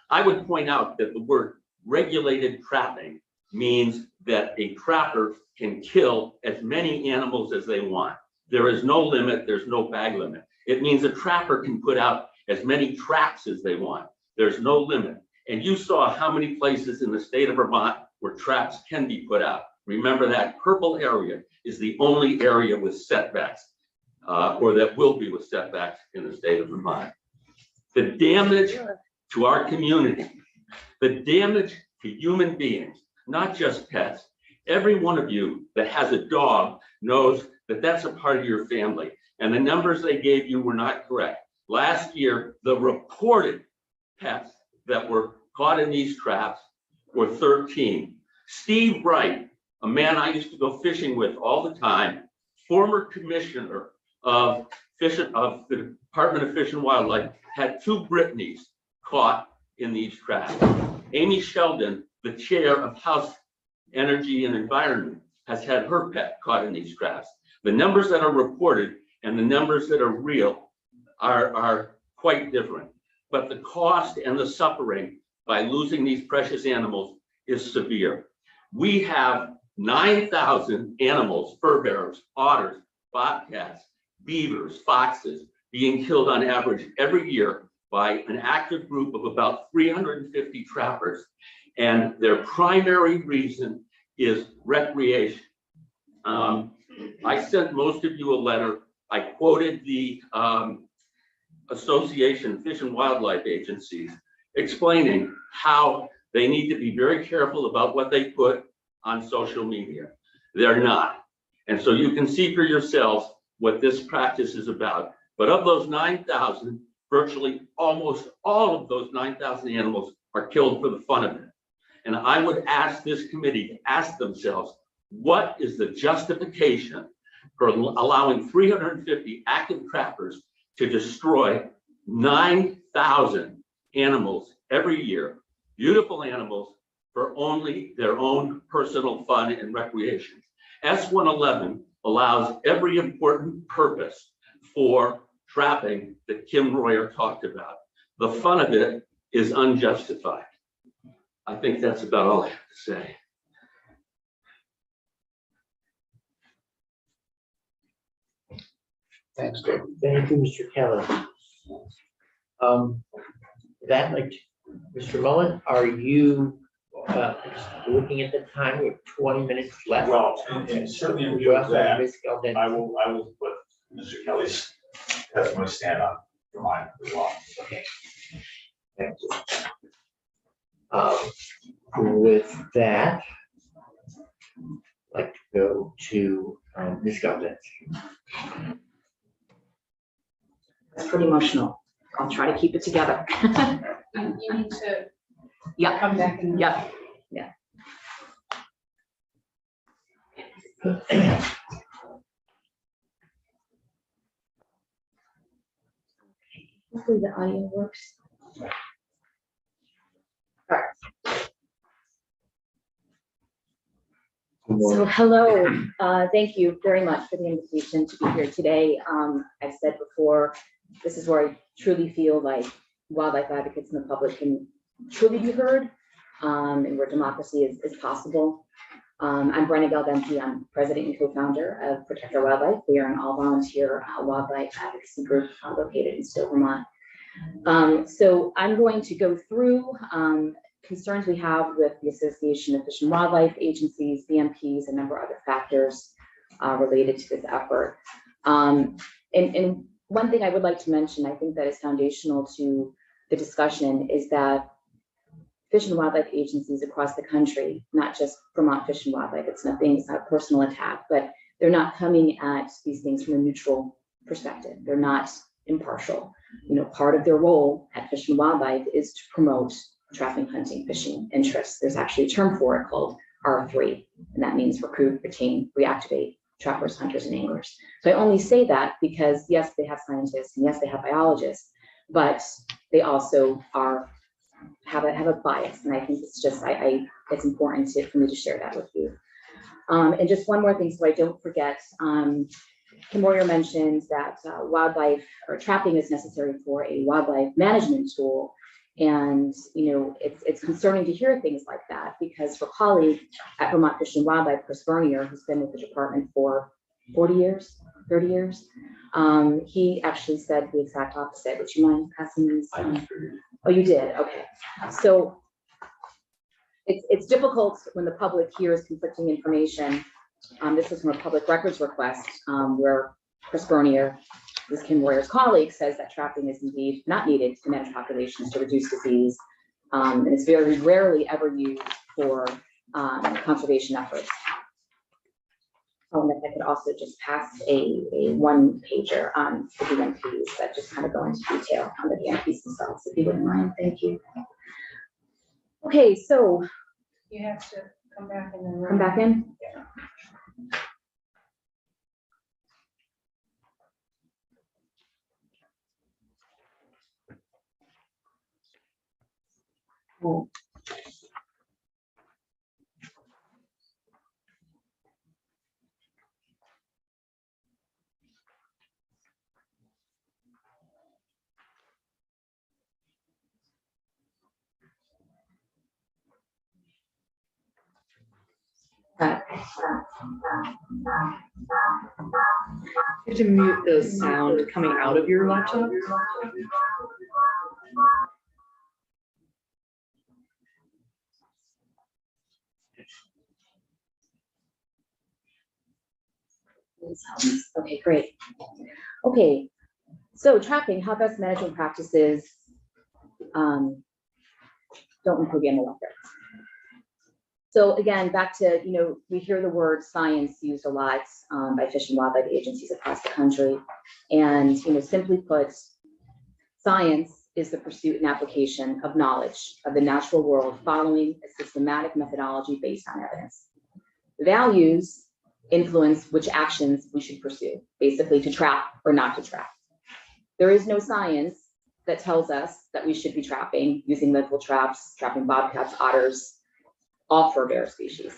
I would point out that the word regulated trapping means that a trapper can kill as many animals as they want. There is no limit, there's no bag limit. It means a trapper can put out as many traps as they want. There's no limit. And you saw how many places in the state of Vermont where traps can be put out. Remember, that purple area is the only area with setbacks, or that will be with setbacks in the state of Vermont. The damage to our community, the damage to human beings, not just pets. Every one of you that has a dog knows that that's a part of your family. And the numbers they gave you were not correct. Last year, the reported pets that were caught in these traps were 13. Steve Wright, a man I used to go fishing with all the time, former commissioner of the Department of Fish and Wildlife, had 2 Britneys caught in these traps. Amy Sheldon, the chair of House Energy and Environment, has had her pet caught in these traps. The numbers that are reported and the numbers that are real are quite different. But the cost and the suffering by losing these precious animals is severe. We have 9,000 animals, fur bearers, otters, bobcats, beavers, foxes, being killed on average every year by an active group of about 350 trappers. And their primary reason is recreation. I sent most of you a letter. I quoted the Association Fish and Wildlife Agencies explaining how they need to be very careful about what they put on social media. They're not. And so you can see for yourselves what this practice is about. But of those 9,000, virtually almost all of those 9,000 animals are killed for the fun of it. And I would ask this committee to ask themselves, what is the justification for allowing 350 active trappers to destroy 9,000 animals every year, beautiful animals, for only their own personal fun and recreation? S-111 allows every important purpose for trapping that Kim Royer talked about. The fun of it is unjustified. I think that's about all I have to say. Thanks, Dave. Thank you, Mr. Kelly. That, like, Mr. Mullen, are you looking at the time? We have 20 minutes left. Well, and certainly in view of that, Ms. Galden. I will put Mr. Kelly's testimony stand on for mine as well. Okay. Thank you. With that, I'd like to go to Ms. Galden. It's pretty emotional. I'll try to keep it together. You need to Yeah, come back and. yeah. Hopefully the audio works. So hello, thank you very much for the invitation to be here today. I've said before, this is where I truly feel like wildlife advocates and the public can truly be heard, and where democracy is possible. I'm Brenna Galventi. I'm president and co-founder of Protect Our Wildlife. We are an all-volunteer wildlife advocacy group located in Stowe, Vermont. So I'm going to go through concerns we have with the Association of Fish and Wildlife Agencies, BMPs, a number of other factors related to this effort. And one thing I would like to mention, I think that is foundational to the discussion, is that Fish and Wildlife agencies across the country, not just Vermont Fish and Wildlife, it's not a personal attack, but they're not coming at these things from a neutral perspective. They're not impartial. You know, part of their role at Fish and Wildlife is to promote trapping, hunting, fishing interests. There's actually a term for it called R3, and that means recruit, retain, reactivate trappers, hunters, and anglers. So I only say that because yes, they have scientists and yes, they have biologists, but they also have a bias. And I think it's just, it's important for me to share that with you. And just one more thing, so I don't forget, Kim Moyer mentioned that wildlife or trapping is necessary for a wildlife management tool. And, you know, it's concerning to hear things like that, because her colleague at Vermont Fish and Wildlife, Chris Bernier, who's been with the department for 40 years, 30 years, he actually said the exact opposite. Would you mind passing these? Oh, you did? Okay. So it's difficult when the public hears conflicting information. This is from a public records request where Chris Bernier, this Kim Moyer's colleague, says that trapping is indeed not needed to manage populations to reduce disease. And it's very rarely ever used for conservation efforts. Oh, and if I could also just pass a one pager on the BMPs that just kind of go into detail on the BMPs themselves, if you wouldn't mind. Thank you. Okay, so You have to come back in the room. come back in. Yeah. Oh. You have to mute the sound coming out of your laptop. Okay, great. Okay, so trapping, how best management practices don't improve animal welfare. So again, back to, you know, we hear the word science used a lot by Fish and Wildlife agencies across the country. And, you know, simply put, science is the pursuit and application of knowledge of the natural world following a systematic methodology based on evidence. Values influence which actions we should pursue, basically to trap or not to trap. There is no science that tells us that we should be trapping, using lethal traps, trapping bobcats, otters, all fur bear species.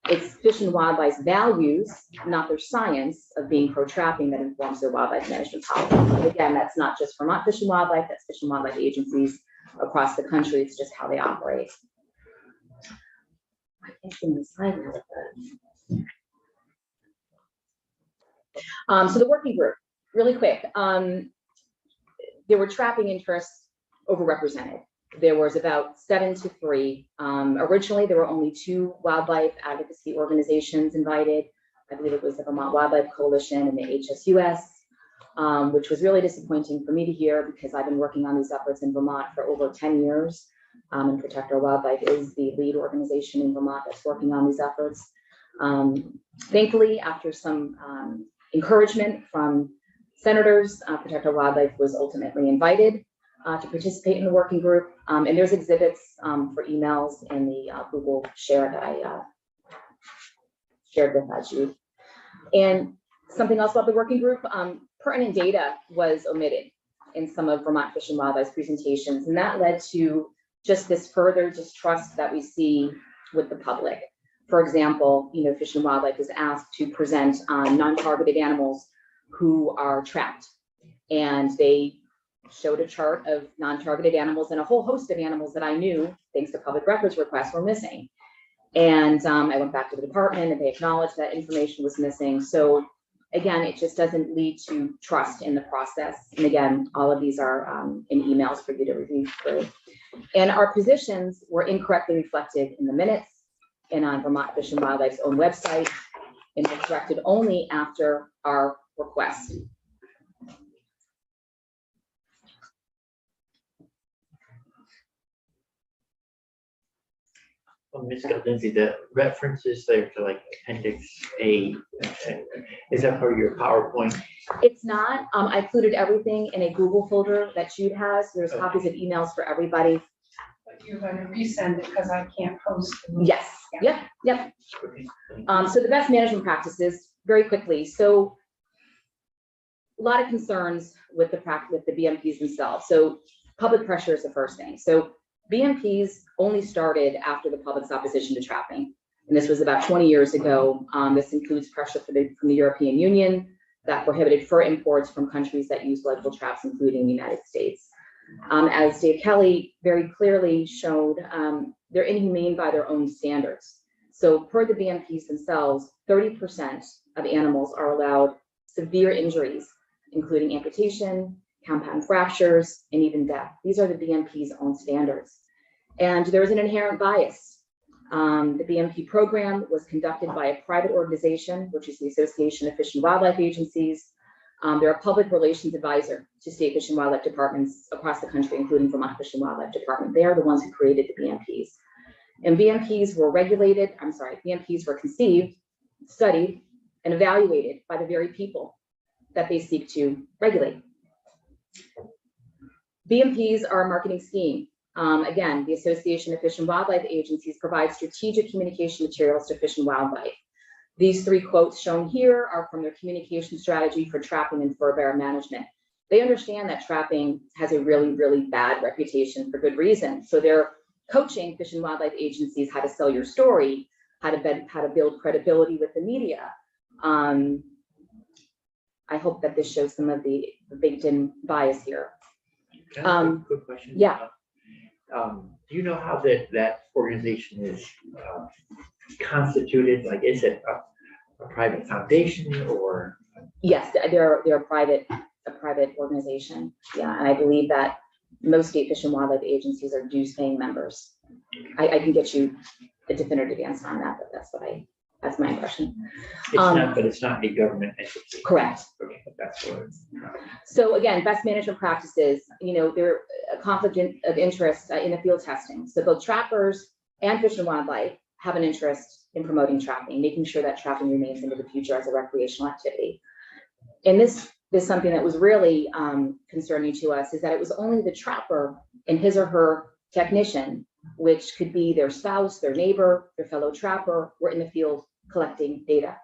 It's Fish and Wildlife's values, not their science of being pro-trapping, that informs their wildlife management policy. And again, that's not just Vermont Fish and Wildlife, that's Fish and Wildlife agencies across the country. It's just how they operate. I think in the slide so the working group, really quick. There were trapping interests overrepresented. There was about 7 to 3. Originally, there were only 2 wildlife advocacy organizations invited. I believe it was the Vermont Wildlife Coalition and the HSUS, which was really disappointing for me to hear, because I've been working on these efforts in Vermont for over 10 years. And Protect Our Wildlife is the lead organization in Vermont that's working on these efforts. Thankfully, after some encouragement from senators, Protect Our Wildlife was ultimately invited to participate in the working group. And there's exhibits for emails in the Google share that I shared with you. And something else about the working group, pertinent data was omitted in some of Vermont Fish and Wildlife's presentations. And that led to just this further distrust that we see with the public. For example, you know, Fish and Wildlife was asked to present on non-targeted animals who are trapped. And they showed a chart of non-targeted animals and a whole host of animals that I knew, thanks to public records requests, were missing. And I went back to the department and they acknowledged that information was missing. So Again, it just doesn't lead to trust in the process. And again, all of these are in emails for you to review through. And our positions were incorrectly reflected in the minutes and on Vermont Fish and Wildlife's own website, and were corrected only after our request. Ms. Lindsay, the references there to like Appendix A, is that part of your PowerPoint? It's not. I included everything in a Google folder that Jude has. There's copies of emails for everybody. But you're gonna resend it because I can't post them. Yes. Yep. Okay. So the best management practices, very quickly. So a lot of concerns with the BMPs themselves. So public pressure is the first thing. So BMPs only started after the public's opposition to trapping. And this was about 20 years ago. This includes pressure from the European Union that prohibited fur imports from countries that use legal traps, including the United States. As Dave Kelly very clearly showed, they're inhumane by their own standards. So per the BMPs themselves, 30% of animals are allowed severe injuries, including amputation, compound fractures, and even death. These are the BMP's own standards. And there is an inherent bias. The BMP program was conducted by a private organization, which is the Association of Fish and Wildlife Agencies. They're a public relations advisor to state fish and wildlife departments across the country, including Vermont Fish and Wildlife Department. They are the ones who created the BMPs. And BMPs were conceived, studied, and evaluated by the very people that they seek to regulate. BMPs are a marketing scheme. Again, the Association of Fish and Wildlife Agencies provides strategic communication materials to fish and wildlife. These three quotes shown here are from their communication strategy for trapping and fur bearer management. They understand that trapping has a really, really bad reputation for good reason. So they're coaching fish and wildlife agencies how to sell your story, how to build credibility with the media. I hope that this shows some of the baked-in bias here. Good question. Yeah. Do you know how that organization is constituted? Like, is it a private foundation or? Yes, they're a private organization. Yeah, and I believe that most state fish and wildlife agencies are dues-paying members. I can get you a definitive answer on that, but that's my impression. It's not a government entity. Correct. Okay, that's what. So again, best management practices, they're a conflict of interest in the field testing. So both trappers and fish and wildlife have an interest in promoting trapping, making sure that trapping remains into the future as a recreational activity. And this is something that was really concerning to us, is that it was only the trapper and his or her technician, which could be their spouse, their neighbor, their fellow trapper, were in the field collecting data.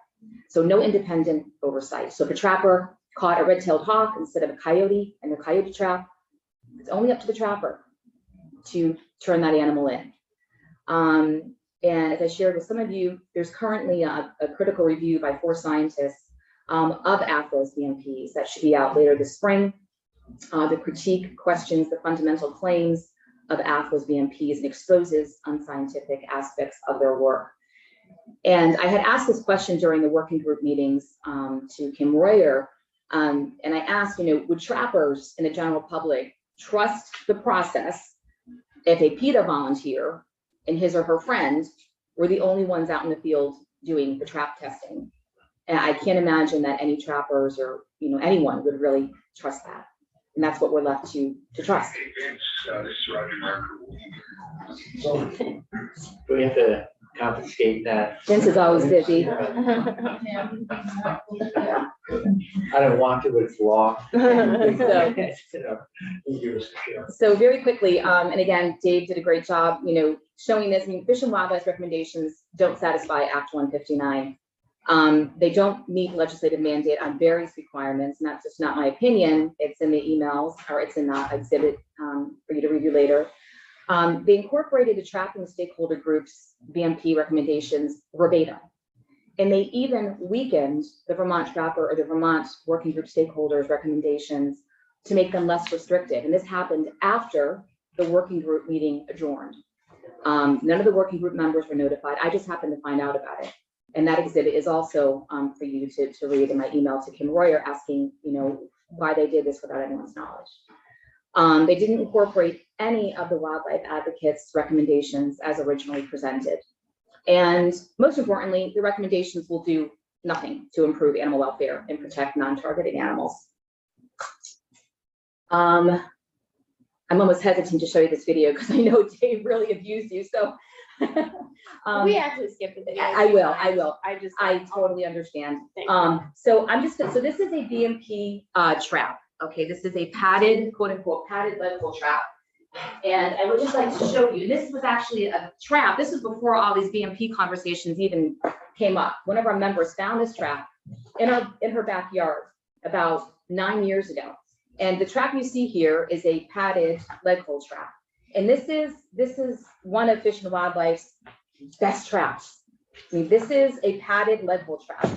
So no independent oversight. So if a trapper caught a red-tailed hawk instead of a coyote in their coyote trap, it's only up to the trapper to turn that animal in. And as I shared with some of you, there's currently a critical review by 4 scientists of AFWA's BMPs that should be out later this spring. The critique questions the fundamental claims of AFWA's BMPs and exposes unscientific aspects of their work. And I had asked this question during the working group meetings to Kim Royer, and I asked, would trappers and the general public trust the process if a PETA volunteer and his or her friend were the only ones out in the field doing the trap testing? And I can't imagine that any trappers or anyone would really trust that. And that's what we're left to trust. Do we have to confiscate that? Vince is always busy. I don't want to, but it's law. So very quickly, and again, Dave did a great job, showing this. I mean, Fish and Wildlife's recommendations don't satisfy Act 159. They don't meet legislative mandate on various requirements, and that's just not my opinion. It's in the emails, or it's in the exhibit for you to review later. They incorporated the trapping stakeholder groups BMP recommendations verbatim, and they even weakened the Vermont Trapper or the Vermont Working Group stakeholders recommendations to make them less restrictive. And this happened after the working group meeting adjourned. None of the working group members were notified. I just happened to find out about it. And that exhibit is also for you to read in my email to Kim Royer asking, why they did this without anyone's knowledge. They didn't incorporate any of the wildlife advocates' recommendations as originally presented. And most importantly, the recommendations will do nothing to improve animal welfare and protect non-targeted animals. I'm almost hesitant to show you this video because I know Dave really abused you, so. We actually skipped the video. I will. I I totally understand. Thank you. So so this is a BMP trap. Okay, this is a padded, quote unquote, padded lead pull trap. And I would just like to show you, this was actually a trap. This was before all these BMP conversations even came up. One of our members found this trap in her backyard about 9 years ago. And the trap you see here is a padded lead pull trap. And this is one of Fish and Wildlife's best traps. I mean, this is a padded lead pull trap.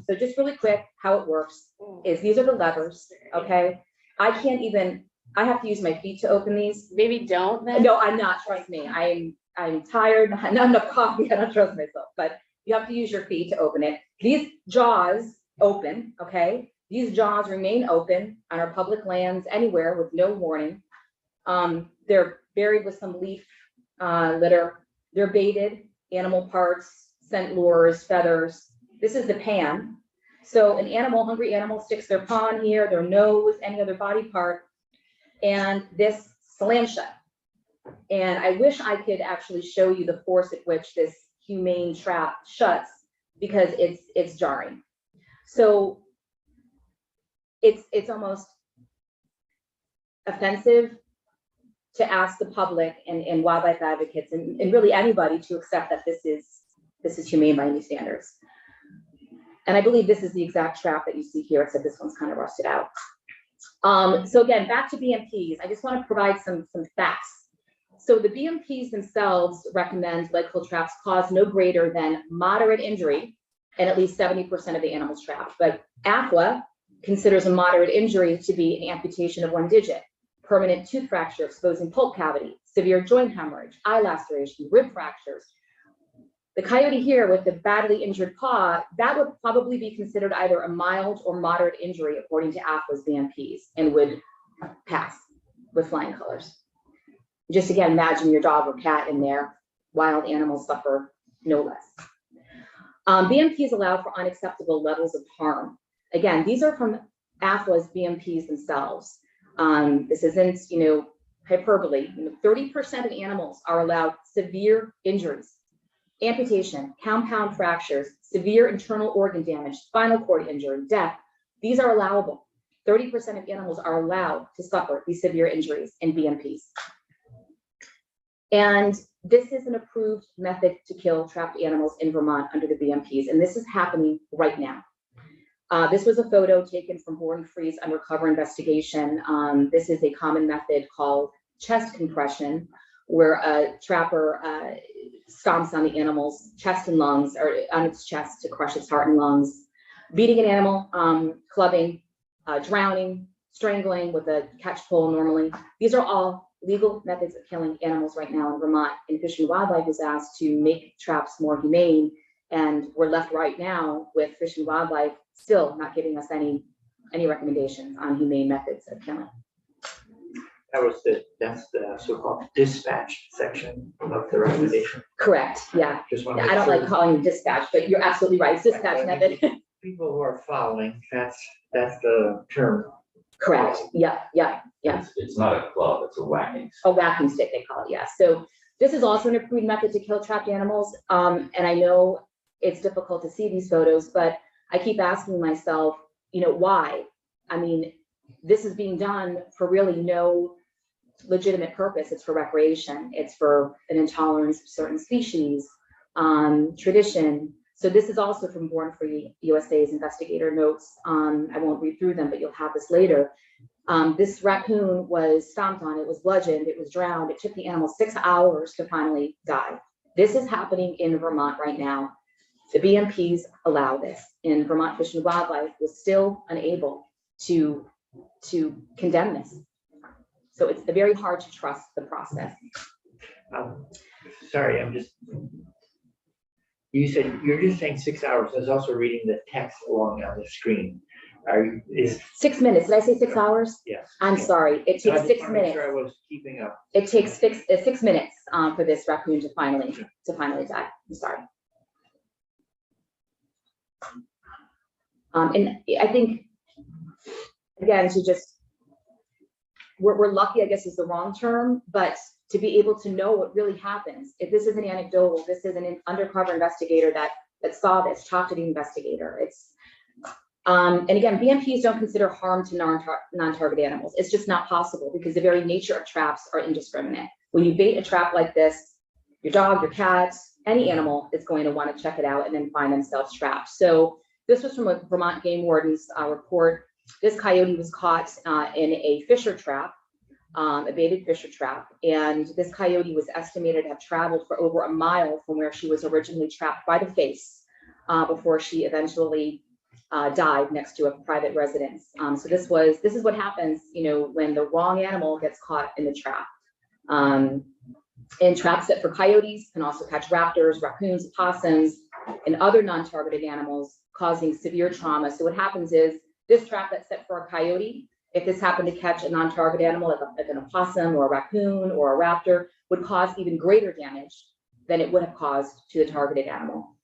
So just really quick, how it works is these are the levers, okay? I have to use my feet to open these. Maybe don't then? No, I'm not, trust me. I'm tired, not enough coffee, I don't trust myself, but you have to use your feet to open it. These jaws open, okay? These jaws remain open on our public lands anywhere with no warning. They're buried with some leaf litter. They're baited, animal parts, scent lures, feathers. This is the pan. So an hungry animal sticks their paw in here, their nose, any other body part, and this slams shut. And I wish I could actually show you the force at which this humane trap shuts because it's jarring. So it's almost offensive to ask the public and wildlife advocates and really anybody to accept that this is humane by any standards. And I believe this is the exact trap that you see here, except this one's kind of rusted out. So again, back to BMPs, I just want to provide some facts. So the BMPs themselves recommend lead pull traps cause no greater than moderate injury and at least 70% of the animals trapped. But AFWA considers a moderate injury to be an amputation of one digit, permanent tooth fracture exposing pulp cavity, severe joint hemorrhage, eye laceration, rib fractures. The coyote here with the badly injured paw, that would probably be considered either a mild or moderate injury according to AFWA's BMPs and would pass with flying colors. Just again, imagine your dog or cat in there, wild animals suffer no less. BMPs allow for unacceptable levels of harm. Again, these are from AFWA's BMPs themselves. This isn't, hyperbole. 30% of animals are allowed severe injuries, amputation, compound fractures, severe internal organ damage, spinal cord injury, death. These are allowable. 30% of animals are allowed to suffer these severe injuries in BMPs. And this is an approved method to kill trapped animals in Vermont under the BMPs, and this is happening right now. This was a photo taken from Born Free's undercover investigation. This is a common method called chest compression, where a trapper stomps on the animal's chest and lungs, or on its chest to crush its heart and lungs, beating an animal, clubbing, drowning, strangling with a catch pole normally. These are all legal methods of killing animals right now in Vermont, and Fish and Wildlife is asked to make traps more humane, and we're left right now with Fish and Wildlife still not giving us any recommendations on humane methods of killing. That's the so-called dispatch section of the recommendation. Correct, yeah. Just want to I make don't sure like calling it dispatch, but you're absolutely right, dispatch method. people who are following, that's the term. Correct, yeah. It's not a club, it's a whacking. A whacking stick, they call it, yeah. So this is also an approved method to kill trapped animals. And I know it's difficult to see these photos, but I keep asking myself, why? I mean, this is being done for really no legitimate purpose. It's for recreation. It's for an intolerance of certain species, tradition. So this is also from Born Free USA's investigator notes. I won't read through them, but you'll have this later. This raccoon was stomped on, it was bludgeoned, it was drowned. It took the animal 6 hours to finally die. This is happening in Vermont right now. The BMPs allow this, and Vermont Fish and Wildlife was still unable to condemn this. So it's very hard to trust the process. Sorry, I'm just You said, you're just saying 6 hours. I was also reading the text along on the screen. Is, 6 minutes. Did I say 6 hours? yes. I'm sorry. It So I takes just 6 wanna make minutes. sure I was keeping up. It takes 6 minutes for this raccoon to finally die. I'm sorry. And I think, again, we're lucky, I guess is the wrong term, but to be able to know what really happens. If this isn't anecdotal, this is an undercover investigator that saw this, talked to the investigator. And again, BMPs don't consider harm to non-target animals. It's just not possible because the very nature of traps are indiscriminate. When you bait a trap like this, your dog, your cat, any animal is going to want to check it out and then find themselves trapped. So this was from a Vermont Game Warden's report. This coyote was caught in a fisher trap, a baited fisher trap. And this coyote was estimated to have traveled for over a mile from where she was originally trapped by the face before she eventually died next to a private residence. So this is what happens, when the wrong animal gets caught in the trap. And traps set for coyotes can also catch raptors, raccoons, opossums, and other non-targeted animals, causing severe trauma. So what happens is this trap that's set for a coyote, if this happened to catch a non-target animal like an opossum or a raccoon or a raptor, would cause even greater damage than it would have caused to the targeted animal.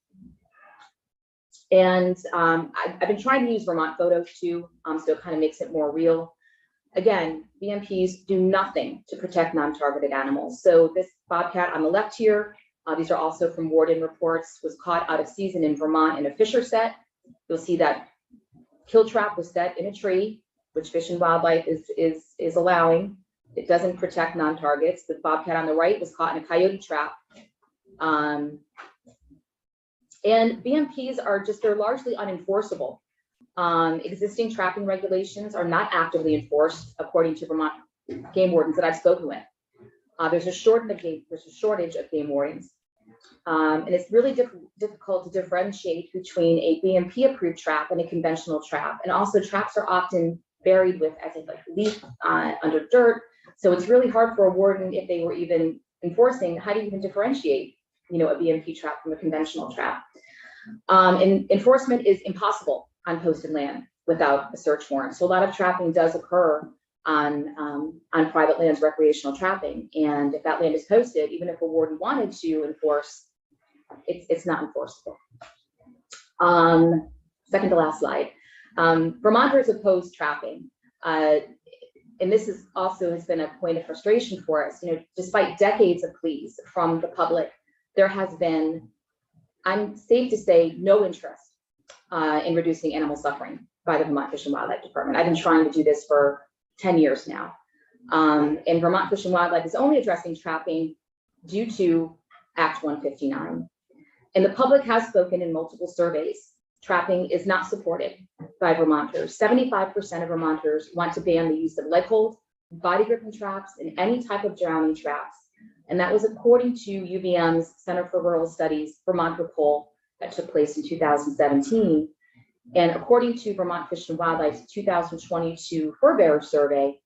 And I've been trying to use Vermont photos too, so it kind of makes it more real. Again, BMPs do nothing to protect non-targeted animals. So this bobcat on the left here, these are also from Warden reports, was caught out of season in Vermont in a fisher set. You'll see that kill trap was set in a tree, which Fish and Wildlife is allowing. It doesn't protect non-targets. The bobcat on the right was caught in a coyote trap. And BMPs they're largely unenforceable. Existing trapping regulations are not actively enforced, according to Vermont game wardens that I've spoken with. There's a shortage of game wardens. And it's really difficult to differentiate between a BMP approved trap and a conventional trap. And also traps are often buried with, as like leaf under dirt. So it's really hard for a warden, if they were even enforcing, how do you even differentiate, a BMP trap from a conventional trap? And enforcement is impossible on posted land without a search warrant. So a lot of trapping does occur on private lands, recreational trapping. And if that land is posted, even if a warden wanted to enforce, it's not enforceable. Second to last slide. Vermonters oppose trapping. And this is also has been a point of frustration for us. Despite decades of pleas from the public, there has been, I'm safe to say, no interest in reducing animal suffering by the Vermont Fish and Wildlife Department. I've been trying to do this for 10 years now. And Vermont Fish and Wildlife is only addressing trapping due to Act 159. And the public has spoken in multiple surveys. Trapping is not supported by Vermonters. 75% of Vermonters want to ban the use of leg hold, body gripping traps, and any type of drowning traps. And that was according to UVM's Center for Rural Studies Vermont poll that took place in 2017. And according to Vermont Fish and Wildlife's 2022 Fur Bearer Survey,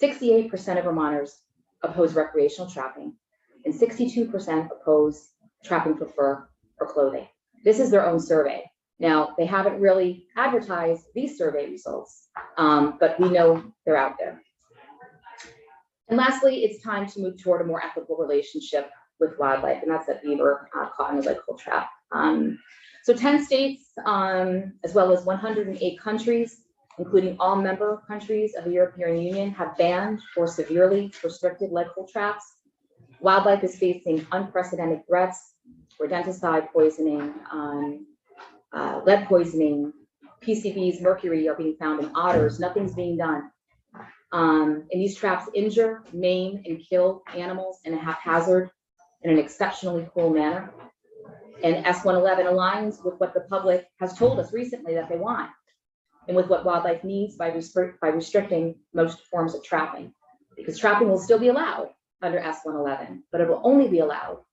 68% of Vermonters oppose recreational trapping, and 62% oppose trapping for fur or clothing. This is their own survey. Now, they haven't really advertised these survey results, but we know they're out there. And lastly, it's time to move toward a more ethical relationship with wildlife, and that's that beaver caught in a leg hold trap. So 10 states, as well as 108 countries, including all member countries of the European Union, have banned or severely restricted leg hold traps. Wildlife is facing unprecedented threats: rodenticide poisoning, lead poisoning, PCBs, mercury are being found in otters. Nothing's being done. And these traps injure, maim, and kill animals in a haphazard in an exceptionally cruel manner. And S111 aligns with what the public has told us recently that they want, and with what wildlife needs by restricting most forms of trapping. Because trapping will still be allowed under S111, but it will only be allowed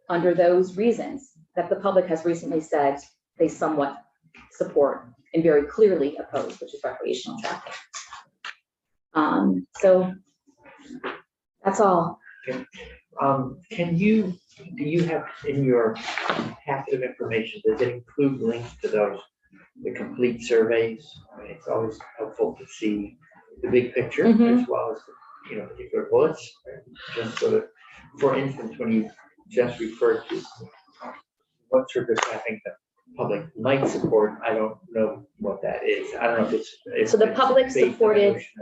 under those reasons that the public has recently said they somewhat support and very clearly oppose, which is recreational trapping. So that's all. Can you do you have in your packet of information, does it include links to those, the complete surveys? I mean, it's always helpful to see the big picture as well as, particular bullets. Just so that, for instance, when you just referred to what sort of staffing the public might support, I don't know what that is. I don't know if it's. So the public based on the supported, notion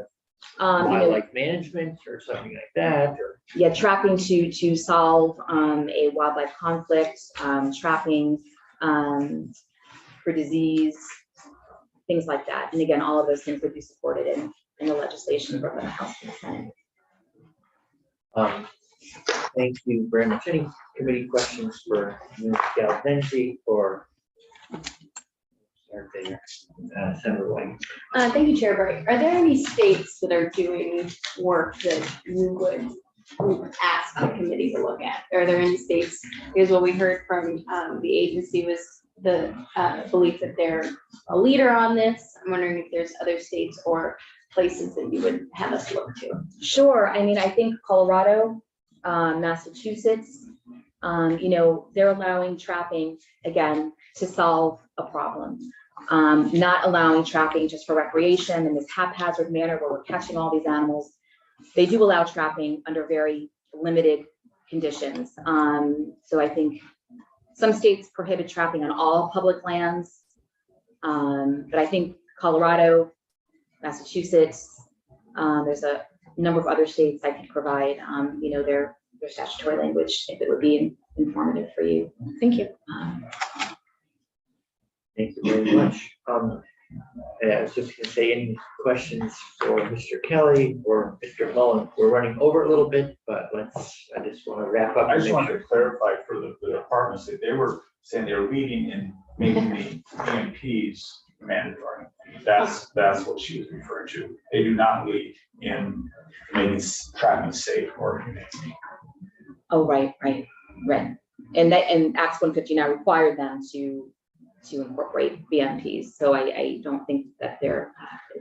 of wildlife management or something like that, or. yeah, trapping to solve a wildlife conflict, trapping for disease, things like that. And again, all of those things would be supported in the legislation from the House and the Senate. Thank you very much. Any committee questions for Ms. Galventi or Senator White? Thank you, Chair Bright. Are there any states that are doing work that you would ask the committee to look at? Are there any states? Because what we heard from the agency was the belief that they're a leader on this. I'm wondering if there's other states or places that you would have us look to. Sure. I mean, I think Colorado, Massachusetts, they're allowing trapping again to solve a problem. Not allowing trapping just for recreation in this haphazard manner where we're catching all these animals. They do allow trapping under very limited conditions. So I think some states prohibit trapping on all public lands. But I think Colorado, Massachusetts, there's a number of other states I could provide, their statutory language if it would be informative for you. Thank you. Thank you very much. I was just going to say, any questions for Mr. Kelly or Mr. Mullen? We're running over a little bit, but I just want to wrap up. I just wanted to clarify for the departments that they were saying they were leading in making the EMPs mandatory. That's what she was referring to. They do not lead in making trapping safe or humane. Oh, right. And Acts 159 required them to incorporate BMPs. So I don't think that it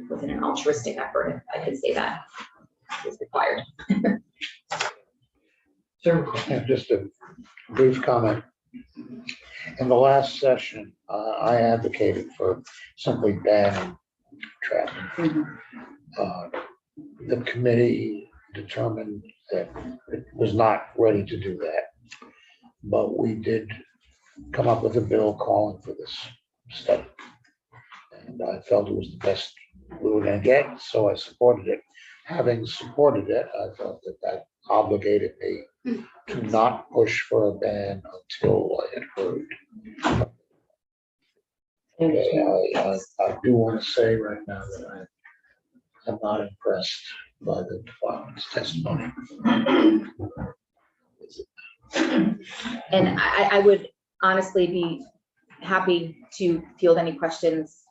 wasn't an altruistic effort, if I could say that. It's required. Sir, And just a brief comment. In the last session, I advocated for simply banning trapping. The committee determined that it was not ready to do that. But we did come up with a bill calling for this study. And I felt it was the best we were going to get, so I supported it. Having supported it, I felt that obligated me to not push for a ban until I had heard. Okay, I do want to say right now that I am not impressed by the department's testimony. And I would honestly be happy to field any questions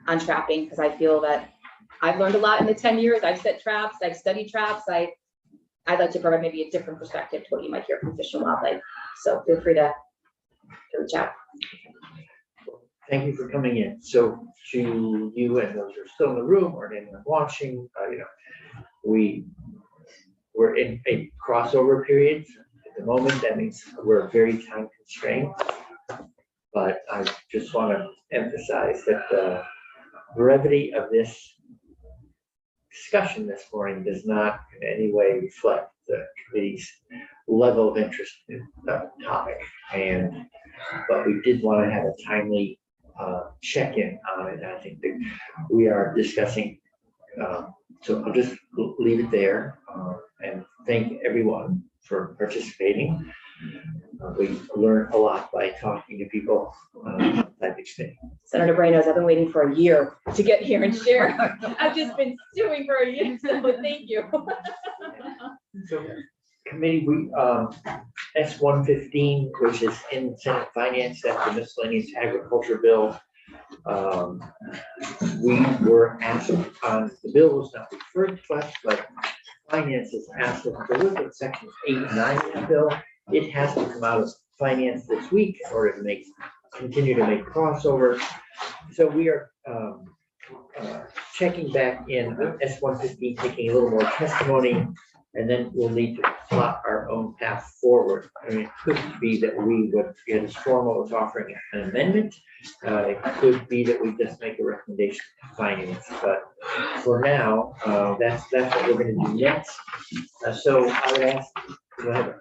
on trapping, because I feel that I've learned a lot in the 10 years. I've set traps, I've studied traps. I'd like to provide maybe a different perspective to what you might hear from Fish and Wildlife. So feel free to reach out. thank you for coming in. So to you and those who are still in the room or anyone watching, we're in a crossover period at the moment. That means we're very time constrained. But I just want to emphasize that the brevity of this discussion this morning does not in any way reflect the committee's level of interest in the topic. But we did want to have a timely check-in on it. I think that we are discussing. So I'll just leave it there and thank everyone for participating. We learned a lot by talking to people that extent. Senator Branos, I've been waiting for a year to get here and share. I've just been stewing for a year, so thank you. So, committee, we S-115, which is in Senate Finance, that's the miscellaneous agriculture bill. We were asked on the bill was not referred to us, but Finance has asked us to look at sections 8 and 9 of the bill. It has to come out of Finance this week in order to continue to make crossover. So we are checking back in on S-115, taking a little more testimony And then we'll need to plot our own path forward. I mean, it could be that we would get as formal as offering an amendment. It could be that we just make a recommendation to finance, but for now, that's what we're gonna do next. So I would ask, go ahead.